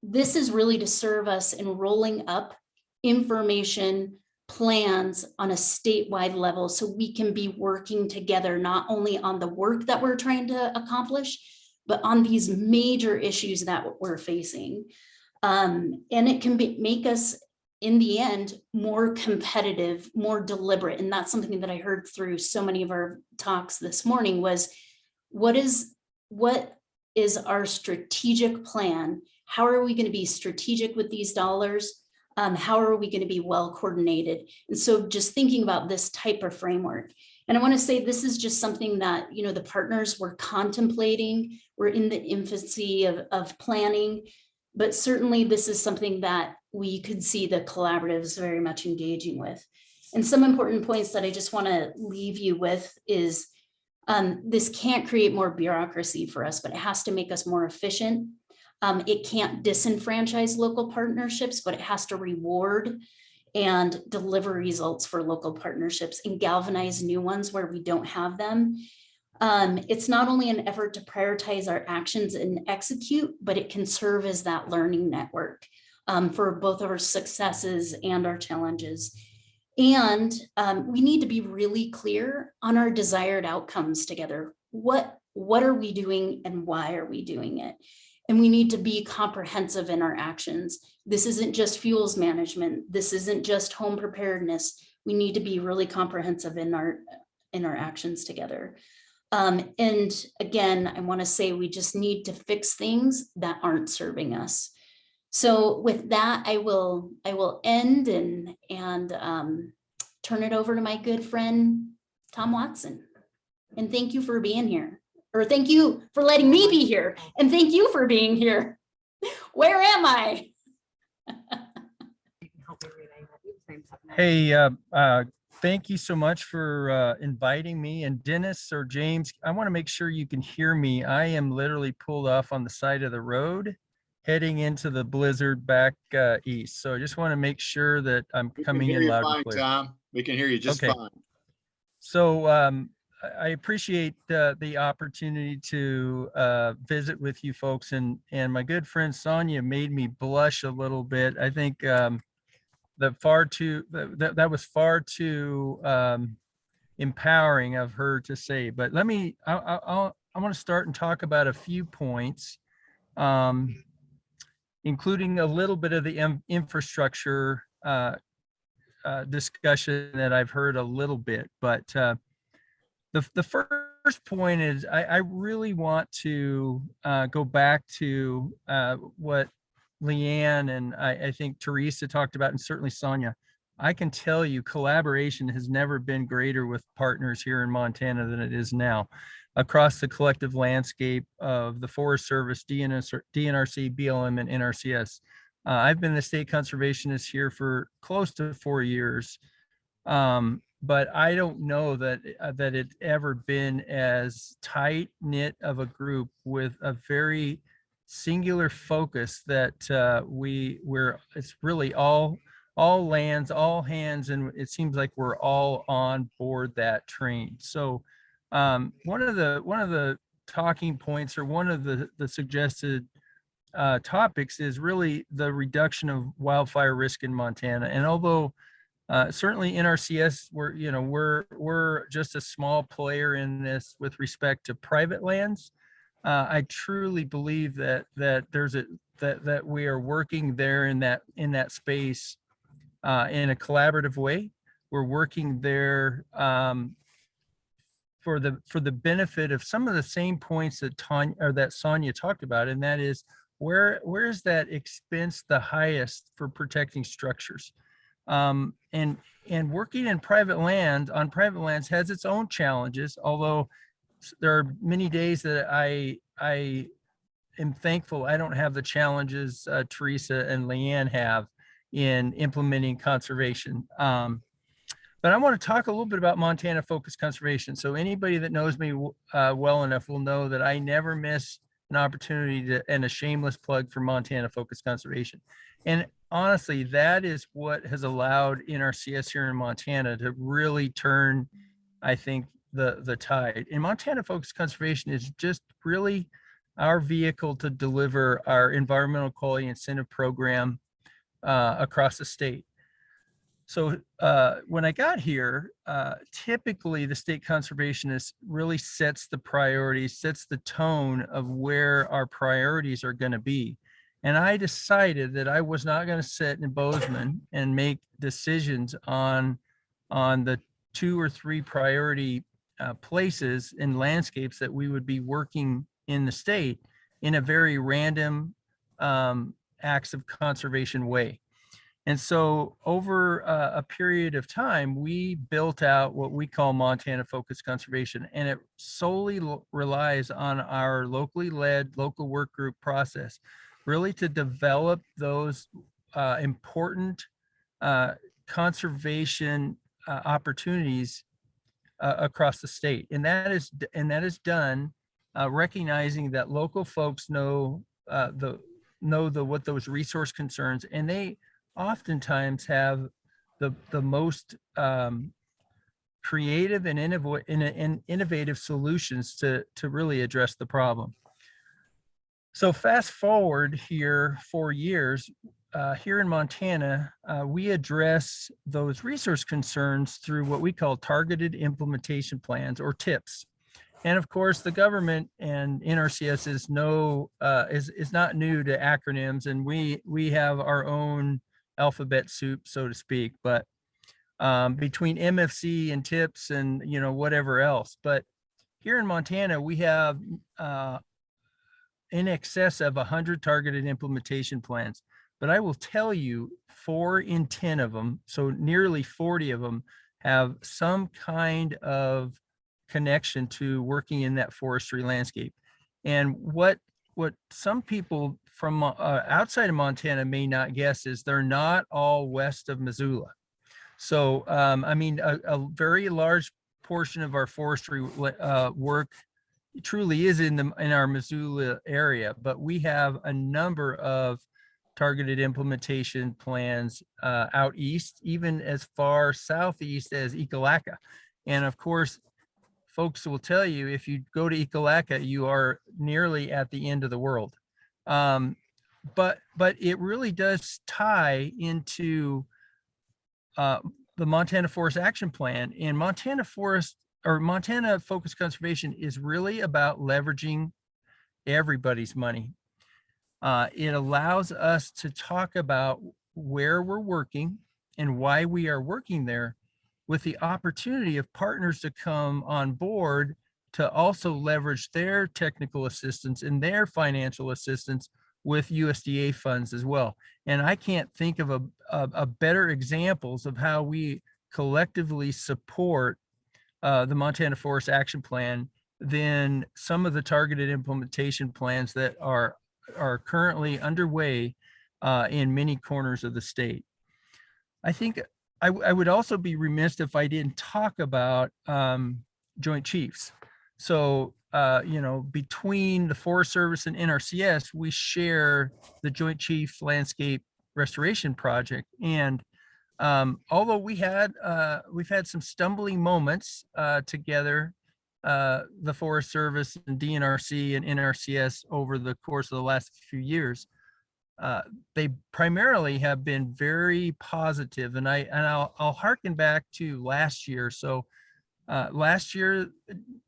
this is really to serve us in rolling up information plans on a statewide level so we can be working together, not only on the work that we're trying to accomplish, but on these major issues that we're facing. And it can make us, in the end, more competitive, more deliberate. And that's something that I heard through so many of our talks this morning was, what is our strategic plan? How are we going to be strategic with these dollars? How are we going to be well coordinated? And so just thinking about this type of framework. And I want to say this is just something that, the partners were contemplating. We're in the infancy of planning, but certainly this is something that we could see the collaboratives very much engaging with. And some important points that I just want to leave you with is this can't create more bureaucracy for us, but it has to make us more efficient. It can't disenfranchise local partnerships, but it has to reward and deliver results for local partnerships and galvanize new ones where we don't have them. It's not only an effort to prioritize our actions and execute, but it can serve as that learning network for both our successes and our challenges. And we need to be really clear on our desired outcomes together. What are we doing and why are we doing it? And we need to be comprehensive in our actions. This isn't just fuels management. This isn't just home preparedness. We need to be really comprehensive in our actions together. And again, I want to say we just need to fix things that aren't serving us. So with that, I will end and turn it over to my good friend, Tom Watson. And thank you for being here. Or thank you for letting me be here. And thank you for being here. Where am I? Hey, thank you so much for inviting me. And Dennis or James, I want to make sure you can hear me. I am literally pulled off on the side of the road heading into the blizzard back east. So I just want to make sure that I'm We can coming hear in you loud and fine, clear. Tom. We can hear you just Okay. fine. So I appreciate the opportunity to visit with you folks, and my good friend Sonia made me blush a little bit. I think that was far too empowering of her to say. But let me, I want to start and talk about a few points, including a little bit of the infrastructure discussion that I've heard a little bit. But the first point is I really want to go back to what Leanne and I think Teresa talked about, and certainly Sonia. I can tell you collaboration has never been greater with partners here in Montana than it is now across the collective landscape of the Forest Service, DNRC, BLM, and NRCS. I've been the state conservationist here for close to 4 years. But I don't know that that it's ever been as tight knit of a group with a very singular focus that it's really all lands, all hands, and it seems like we're all on board that train. So one of the talking points, or one of the suggested topics, is really the reduction of wildfire risk in Montana. And although certainly NRCS, we're just a small player in this with respect to private lands. I truly believe that that we are working there in that space in a collaborative way. We're working there for the benefit of some of the same points that Sonia talked about, and that is where is that expense the highest for protecting structures. And working in private land on private lands has its own challenges, although there are many days that I am thankful I don't have the challenges Teresa and Leanne have in implementing conservation. But I want to talk a little bit about Montana focused conservation. So anybody that knows me well enough will know that I never miss an opportunity and a shameless plug for Montana focused conservation. And honestly, that is what has allowed NRCS here in Montana to really turn, I think, the tide. And Montana focused conservation is just really our vehicle to deliver our environmental quality incentive program across the state. So when I got here, typically the state conservationist really sets the priorities, sets the tone of where our priorities are going to be. And I decided that I was not going to sit in Bozeman and make decisions on the 2 or 3 priority places and landscapes that we would be working in the state in a very random acts of conservation way. And so over a period of time, we built out what we call Montana focused conservation, and it solely relies on our locally led local work group process, really to develop those important conservation opportunities across the state. And that is done recognizing that local folks know what those resource concerns, and they oftentimes have the most creative and innovative solutions to really address the problem. So fast forward here 4 years, here in Montana, we address those resource concerns through what we call targeted implementation plans, or TIPs. And of course, the government and NRCS is not new to acronyms, and we have our own alphabet soup, so to speak, but between MFC and TIPS and whatever else. But here in Montana, we have in excess of 100 targeted implementation plans. But I will tell you, 4 in 10 of them, so nearly 40 of them, have some kind of connection to working in that forestry landscape. And what some people from outside of Montana may not guess is they're not all west of Missoula. So, I mean, a very large portion of our forestry work truly is in our Missoula area, but we have a number of targeted implementation plans out east, even as far southeast as Ekalaka. And of course, folks will tell you, if you go to Ekalaka, you are nearly at the end of the world. But it really does tie into the Montana Forest Action Plan. And Montana Focused Conservation is really about leveraging everybody's money. It allows us to talk about where we're working and why we are working there, with the opportunity of partners to come on board to also leverage their technical assistance and their financial assistance with USDA funds as well. And I can't think of a better examples of how we collectively support the Montana Forest Action Plan than some of the targeted implementation plans that are currently underway in many corners of the state. I think I would also be remiss if I didn't talk about Joint Chiefs. So, you know, between the Forest Service and NRCS, we share the Joint Chiefs Landscape Restoration Project. And although we've had some stumbling moments together, the Forest Service and DNRC and NRCS over the course of the last few years, they primarily have been very positive. And I'll harken back to last year. So last year,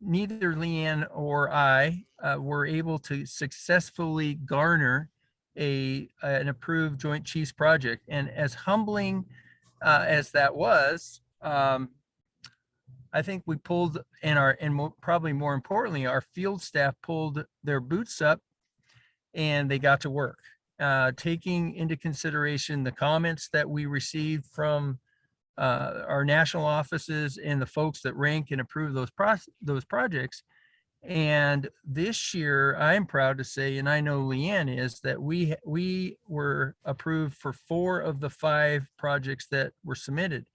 neither Leanne or I were able to successfully garner an approved Joint Chiefs project. And as humbling as that was, I think we pulled, probably more importantly, our field staff pulled their boots up and they got to work, taking into consideration the comments that we received from our national offices and the folks that rank and approve those projects. And this year, I'm proud to say, and I know Leanne is, that we were approved for 4 of the 5 projects that were submitted.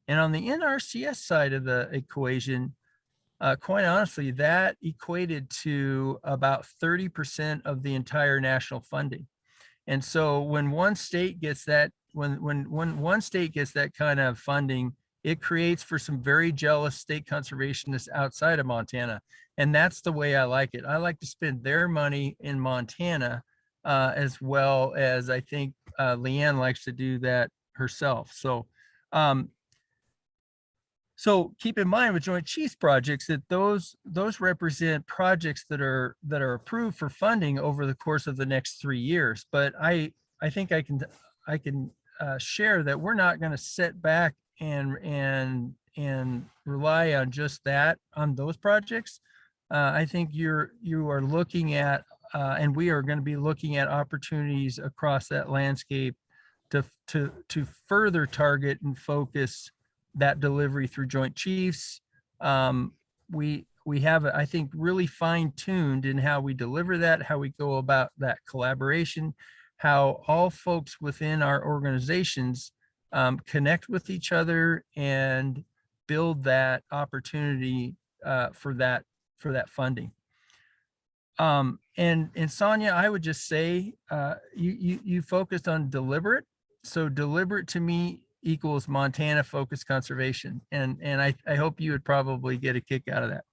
And on the NRCS side of the equation, quite honestly, that equated to about 30% of the entire national funding. And so when one state gets that, when one state gets that kind of funding, it creates for some very jealous state conservationists outside of Montana. And that's the way I like it. I like to spend their money in Montana, as well as I think Leanne likes to do that herself. So, so keep in mind with Joint Chiefs projects that those represent projects that are approved for funding over the course of the next 3 years. But I think I can share that we're not going to sit back and rely on just that on those projects. I think you are looking at and we are going to be looking at opportunities across that landscape to further target and focus that delivery through Joint Chiefs. We have, I think, really fine-tuned in how we deliver that, how we go about that collaboration, how all folks within our organizations connect with each other and build that opportunity for that funding. And Sonia, I would just say you focused on deliberate. So deliberate to me equals Montana Focused Conservation. And I hope you would probably get a kick out of that.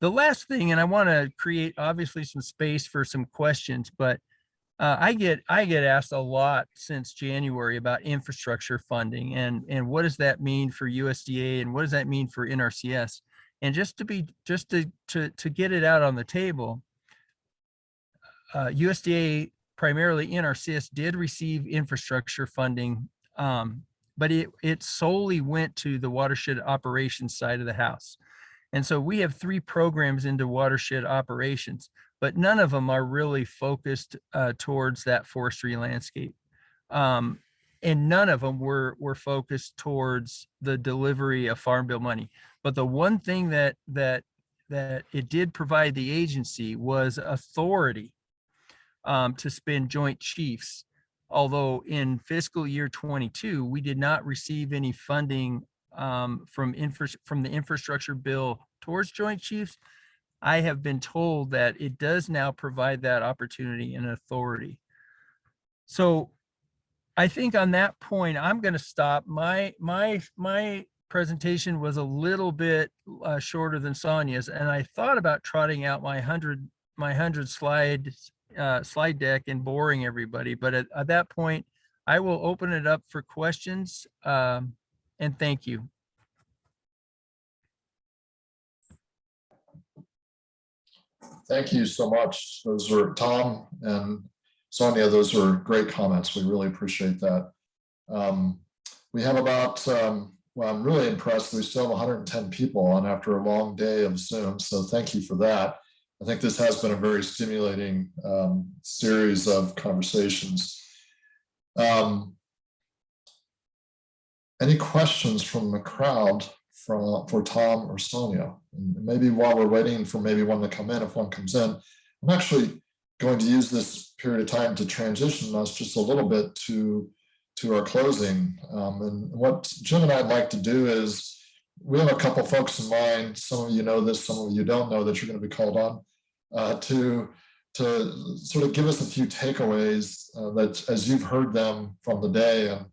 The last thing, and I want to create obviously some space for some questions, but I get asked a lot since January about infrastructure funding and what does that mean for USDA and what does that mean for NRCS? And just to get it out on the table, USDA, primarily NRCS, did receive infrastructure funding, but it solely went to the watershed operations side of the house. And so we have 3 programs into watershed operations, but none of them are really focused towards that forestry landscape. And none of them were focused towards the delivery of Farm Bill money. But the one thing that it did provide the agency was authority to spend Joint Chiefs although in fiscal year 22, we did not receive any funding from the infrastructure bill towards Joint Chiefs. I have been told that it does now provide that opportunity and authority. So I think on that point, I'm going to stop. My presentation was a little bit shorter than Sonia's, and I thought about trotting out my 100 slide deck and boring everybody. But at that point, I will open it up for questions, and thank you. Thank you so much. Those are Tom and Sonia. Those are great comments. We really appreciate that. We have about, well, I'm really impressed. We still have 110 people on after a long day of Zoom. So thank you for that. I think this has been a very stimulating series of conversations. Any questions from the crowd for Tom or Sonia? And maybe while we're waiting for maybe one to come in, if one comes in, I'm actually going to use this period of time to transition us just a little bit to our closing. And what Jim and I'd like to do is, we have a couple folks in mind. Some of you know this, some of you don't know that you're going to be called on to sort of give us a few takeaways that, as you've heard them from the day. And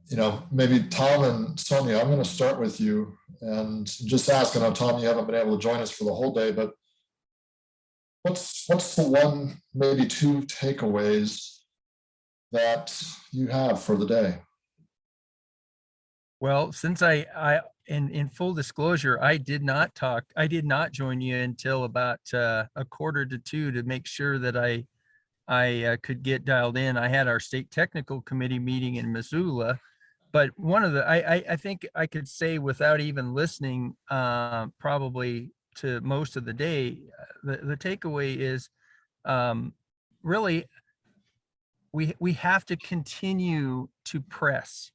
you know, maybe Tom and Sonia, I'm going to start with you and just ask. I know, Tom, you haven't been able to join us for the whole day, but what's the one, maybe two takeaways that you have for the day? Well, since in full disclosure, I did not join you until about 1:45 to make sure that I could get dialed in. I had our state technical committee meeting in Missoula, but one of the, I think I could say without even listening probably to most of the day, the takeaway is really we have to continue to press.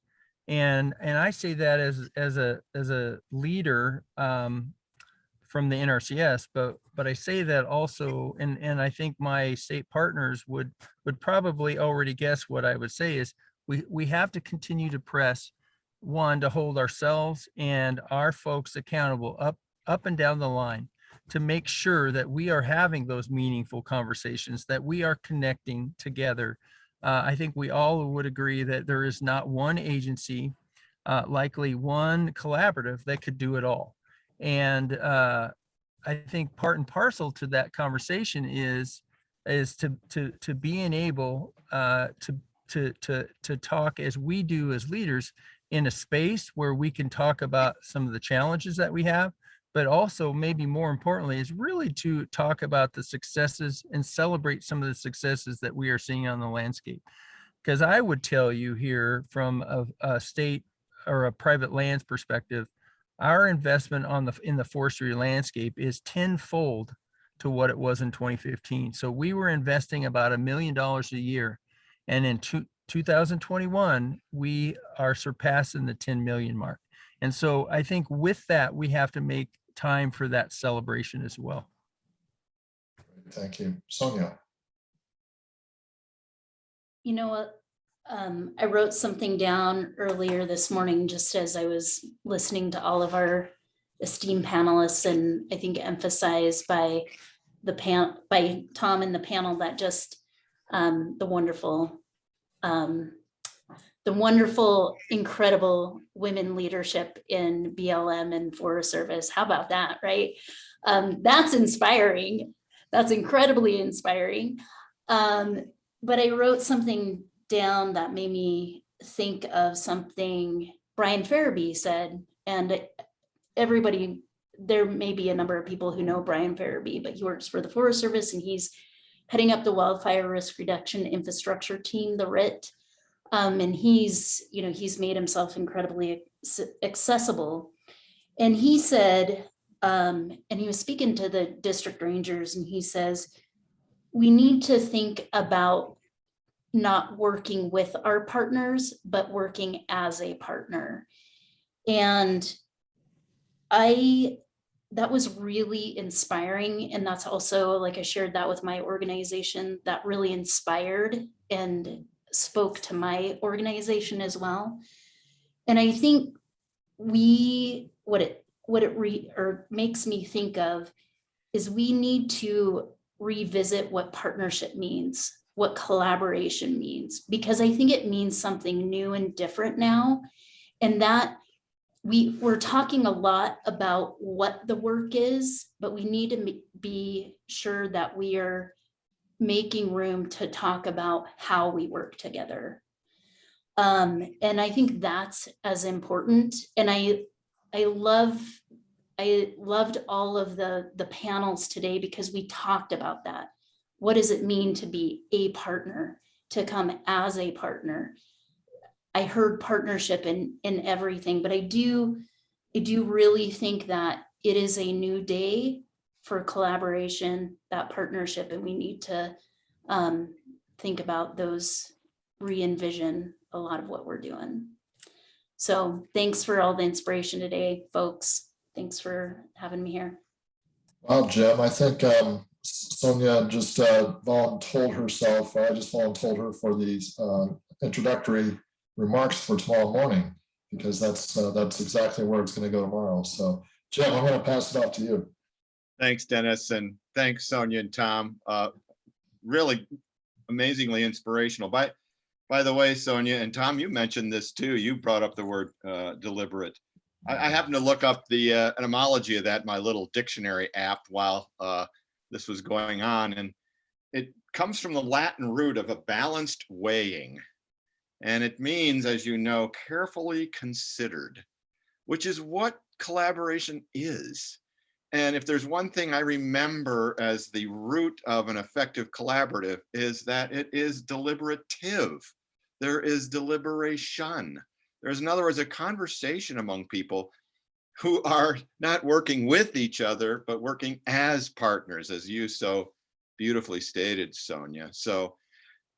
And I say that as a leader from the NRCS, but I say that also, and I think my state partners would probably already guess what I would say is we have to continue to press, one, to hold ourselves and our folks accountable up and down the line, to make sure that we are having those meaningful conversations, that we are connecting together. I think we all would agree that there is not one agency, likely one collaborative that could do it all. And I think part and parcel to that conversation is to being able to talk as we do as leaders in a space where we can talk about some of the challenges that we have, but also maybe more importantly is really to talk about the successes and celebrate some of the successes that we are seeing on the landscape. Because I would tell you here from a state or a private lands perspective, our investment in the forestry landscape is tenfold to what it was in 2015. So we were investing about $1 million a year. And in 2021, we are surpassing the 10 million mark. And so I think with that, we have to make time for that celebration as well. Thank you. Sonia. You know what? I wrote something down earlier this morning, just as I was listening to all of our esteemed panelists, and I think emphasized by by Tom and the panel, that just the wonderful, incredible women leadership in BLM and Forest Service. How about that, right? That's inspiring. That's incredibly inspiring. But I wrote something down that made me think of something Brian Farabee said, and everybody, there may be a number of people who know Brian Farabee, but he works for the Forest Service and he's heading up the Wildfire Risk Reduction Infrastructure Team, the RIT. And he's made himself incredibly accessible. And he said, and he was speaking to the district rangers, and he says, we need to think about not working with our partners, but working as a partner. And that was really inspiring. And that's also, like, I shared that with my organization, that really inspired and spoke to my organization as well. And I think what it makes me think of is we need to revisit what partnership means, what collaboration means, because I think it means something new and different now. And that we're talking a lot about what the work is, but we need to be sure that we are making room to talk about how we work together. And I think that's as important. And I loved all of the panels today because we talked about that. What does it mean to be a partner, to come as a partner? I heard partnership in everything, but I do really think that it is a new day for collaboration, that partnership, and we need to think about those, re-envision a lot of what we're doing. So thanks for all the inspiration today, folks. Thanks for having me here. Well, Jim, I think Sonia just voluntold herself. I just voluntold her for these introductory remarks for tomorrow morning, because that's exactly where it's going to go tomorrow. So, Jim, I'm going to pass it off to you. Thanks, Dennis, and thanks, Sonia and Tom. Really amazingly inspirational. By the way, Sonia and Tom, you mentioned this too. You brought up the word deliberate. I happened to look up the etymology of that in my little dictionary app while this was going on, and it comes from the Latin root of a balanced weighing. And it means, as you know, carefully considered, which is what collaboration is. And if there's one thing I remember as the root of an effective collaborative, is that it is deliberative. There is deliberation. There's, in other words, a conversation among people who are not working with each other, but working as partners, as you so beautifully stated, Sonia. So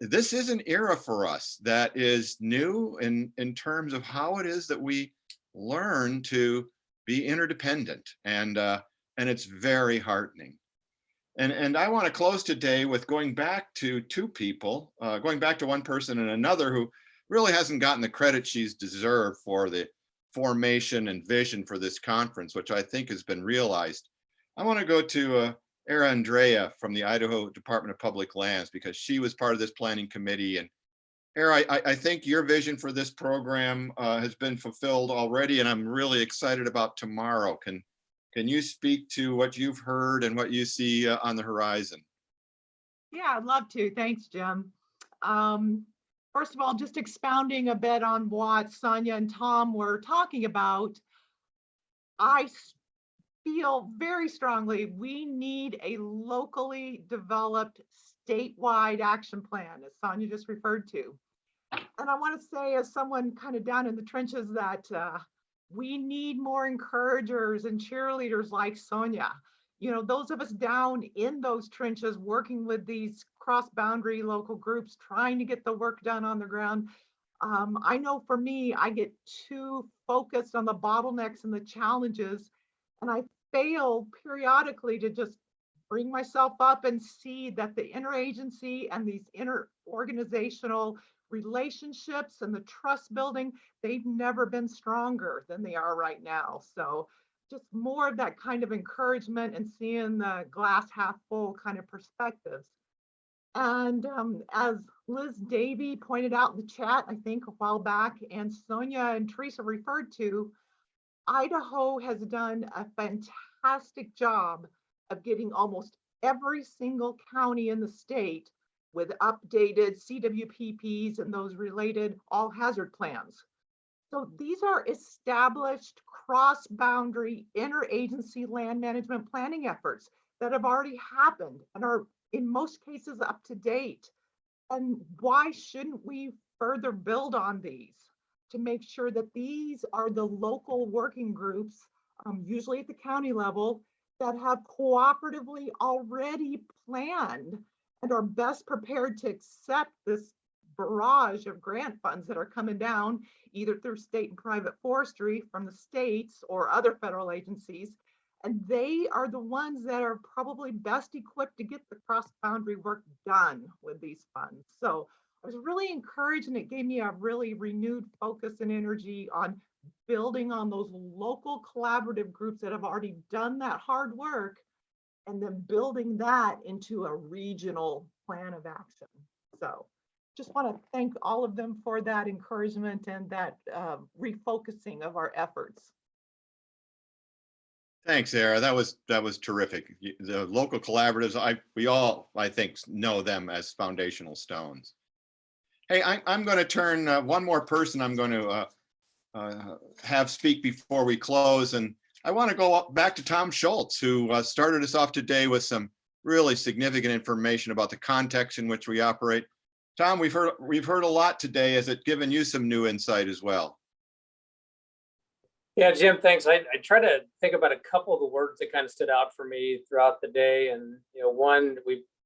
this is an era for us that is new in terms of how it is that we learn to be interdependent, and it's very heartening. And I want to close today with going back to two people, going back to one person and another who really hasn't gotten the credit she's deserved for the formation and vision for this conference, which I think has been realized. I want to go to Era Andrea from the Idaho Department of Public Lands, because she was part of this planning committee. And Era, I think your vision for this program has been fulfilled already, and I'm really excited about tomorrow. Can you speak to what you've heard and what you see on the horizon? Yeah, I'd love to. Thanks, Jim. First of all, just expounding a bit on what Sonia and Tom were talking about, I feel very strongly we need a locally developed statewide action plan, as Sonia just referred to. And I want to say, as someone kind of down in the trenches, that we need more encouragers and cheerleaders like Sonia. You know, those of us down in those trenches working with these cross-boundary local groups, trying to get the work done on the ground. I know for me, I get too focused on the bottlenecks and the challenges, and I fail periodically to just bring myself up and see that the interagency and these interorganizational relationships and the trust building, they've never been stronger than they are right now. So just more of that kind of encouragement and seeing the glass half full kind of perspectives. And as Liz Davey pointed out in the chat, I think a while back, and Sonia and Teresa referred to, Idaho has done a fantastic job of getting almost every single county in the state with updated CWPPs and those related all hazard plans. So these are established cross-boundary interagency land management planning efforts that have already happened and are in most cases up to date. And why shouldn't we further build on these to make sure that these are the local working groups, usually at the county level, that have cooperatively already planned and are best prepared to accept this barrage of grant funds that are coming down either through state and private forestry from the states or other federal agencies. And they are the ones that are probably best equipped to get the cross-boundary work done with these funds. So I was really encouraged, and it gave me a really renewed focus and energy on building on those local collaborative groups that have already done that hard work, and then building that into a regional plan of action. So just want to thank all of them for that encouragement and that refocusing of our efforts. Thanks, Era. That was terrific. The local collaboratives, we all, I think, know them as foundational stones. Hey, I'm going to turn one more person I'm going to have speak before we close. And I want to go back to Tom Schultz, who started us off today with some really significant information about the context in which we operate. Tom, we've heard a lot today. Has it given you some new insight as well? Yeah, Jim, thanks. I try to think about a couple of the words that kind of stood out for me throughout the day. And, you know, one,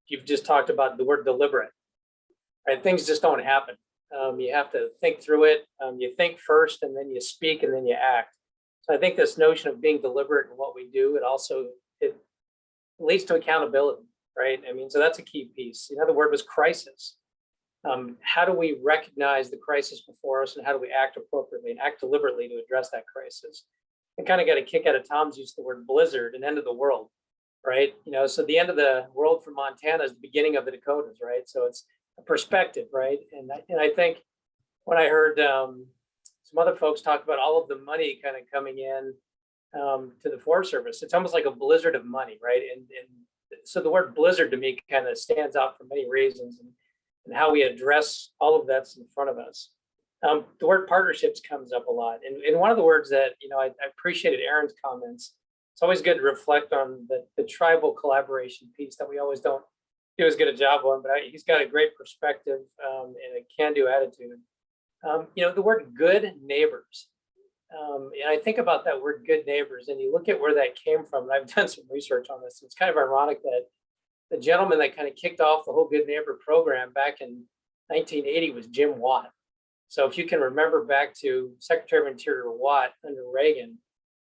you've just talked about the word deliberate, right? Things just don't happen. You have to think through it. You think first, and then you speak, and then you act. So I think this notion of being deliberate in what we do, it leads to accountability, right? I mean, so that's a key piece. The other word was crisis. How do we recognize the crisis before us, and how do we act appropriately and act deliberately to address that crisis? I kind of got a kick out of Tom's use of the word blizzard and end of the world, right? So the end of the world for Montana is the beginning of the Dakotas, right? So it's a perspective, right? And I think when I heard some other folks talk about all of the money kind of coming in to the Forest Service, it's almost like a blizzard of money, right? And so the word blizzard to me kind of stands out for many reasons, and how we address all of that's in front of us. The word partnerships comes up a lot. And one of the words that, I appreciated Aaron's comments. It's always good to reflect on the tribal collaboration piece that we always don't do as good a job on, but he's got a great perspective and a can-do attitude. The word good neighbors. And I think about that word good neighbors, and you look at where that came from. And I've done some research on this. It's kind of ironic that the gentleman that kind of kicked off the whole Good Neighbor program back in 1980 was Jim Watt. So if you can remember back to Secretary of Interior Watt under Reagan,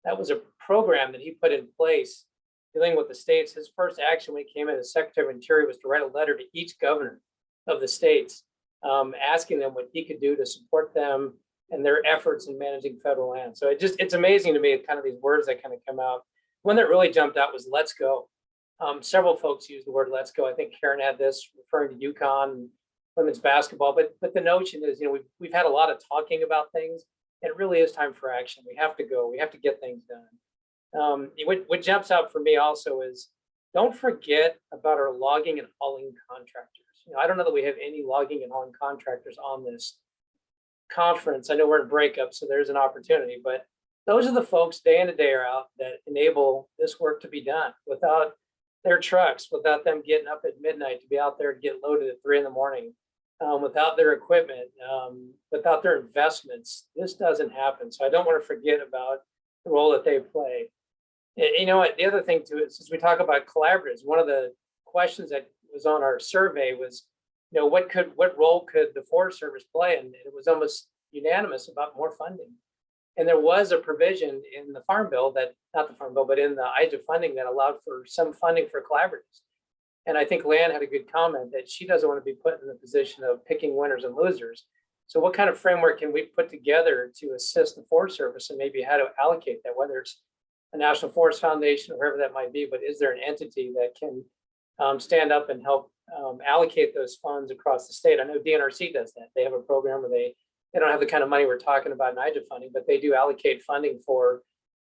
that was a program that he put in place dealing with the states. His first action when he came in as Secretary of Interior was to write a letter to each governor of the states, asking them what he could do to support them and their efforts in managing federal land. So it's amazing to me, kind of these words that kind of come out. One that really jumped out was "let's go." Several folks use the word "let's go." I think Karen had this referring to UConn and women's basketball, but the notion is, we've had a lot of talking about things. It really is time for action. We have to go. We have to get things done. What jumps out for me also is, don't forget about our logging and hauling contractors. I don't know that we have any logging and hauling contractors on this conference. I know we're in breakup, so there's an opportunity, but those are the folks day in and day out that enable this work to be done. Without their trucks, without them getting up at midnight to be out there to get loaded at 3 a.m, without their equipment, without their investments, this doesn't happen. So I don't want to forget about the role that they play. And the other thing too is, since we talk about collaboratives, one of the questions that was on our survey was, what role could the Forest Service play? And it was almost unanimous about more funding. And there was a provision in the Farm Bill but in the IJA funding that allowed for some funding for collaboratives. And I think Lan had a good comment that she doesn't want to be put in the position of picking winners and losers. So what kind of framework can we put together to assist the Forest Service, and maybe how to allocate that, whether it's a National Forest Foundation or wherever that might be, but is there an entity that can stand up and help allocate those funds across the state? I know DNRC does that. They have a program where they don't have the kind of money we're talking about in IJA funding, but they do allocate funding for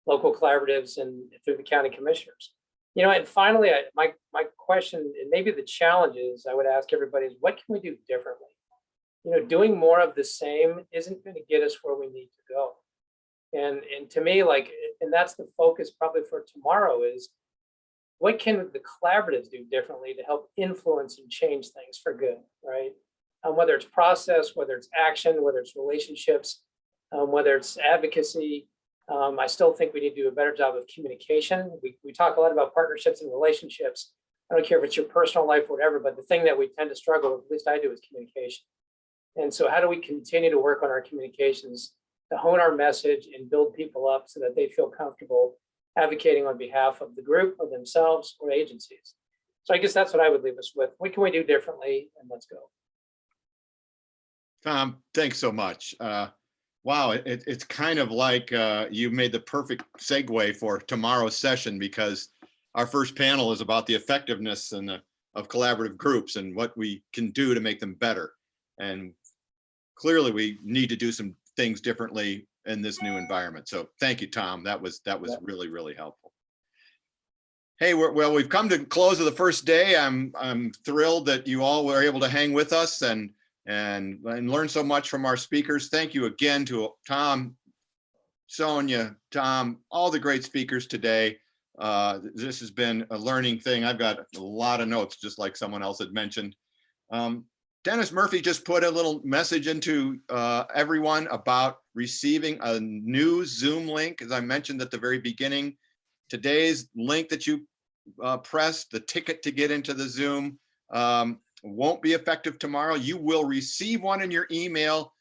local collaboratives and through the county commissioners. And finally, my question, and maybe the challenges I would ask everybody, is what can we do differently? Doing more of the same isn't going to get us where we need to go. And to me, and that's the focus probably for tomorrow, is what can the collaboratives do differently to help influence and change things for good, right? Whether it's process, whether it's action, whether it's relationships, whether it's advocacy. I still think we need to do a better job of communication. We talk a lot about partnerships and relationships. I don't care if it's your personal life or whatever, but the thing that we tend to struggle with, at least I do, is communication. And so how do we continue to work on our communications to hone our message and build people up so that they feel comfortable advocating on behalf of the group or themselves or agencies? So I guess that's what I would leave us with. What can we do differently? And let's go. Tom, thanks so much. Wow, it's kind of like you made the perfect segue for tomorrow's session, because our first panel is about the effectiveness of collaborative groups and what we can do to make them better. And clearly we need to do some things differently in this new environment. So thank you, Tom. That was really, really helpful. Hey, well, we've come to close of the first day. I'm thrilled that you all were able to hang with us and learn so much from our speakers. Thank you again to Tom, Sonia, Tom, all the great speakers today. This has been a learning thing. I've got a lot of notes, just like someone else had mentioned. Dennis Murphy just put a little message into everyone about receiving a new Zoom link. As I mentioned at the very beginning, today's link that you pressed, the ticket to get into the Zoom, won't be effective tomorrow. You will receive one in your email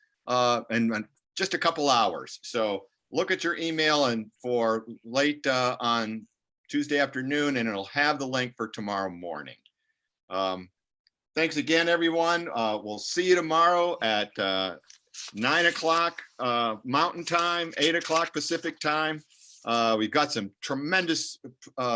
in just a couple hours. So look at your email and for late on Tuesday afternoon, and it'll have the link for tomorrow morning. Thanks again, everyone. We'll see you tomorrow at 9 o'clock Mountain Time, 8 o'clock Pacific Time. We've got some tremendous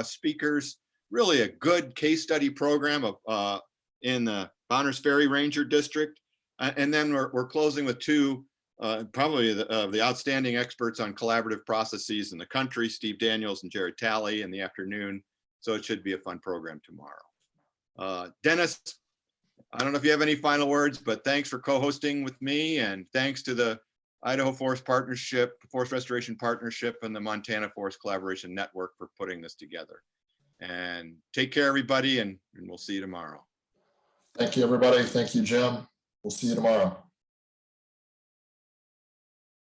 speakers, really a good case study program of in the Bonners Ferry Ranger District. And then we're closing with two, probably the outstanding experts on collaborative processes in the country, Steve Daniels and Jared Talley in the afternoon. So it should be a fun program tomorrow. Dennis, I don't know if you have any final words, but thanks for co-hosting with me, and thanks to the Idaho Forest Partnership, Forest Restoration Partnership, and the Montana Forest Collaboration Network for putting this together. And take care, everybody, and we'll see you tomorrow. Thank you, everybody. Thank you, Jim. We'll see you tomorrow.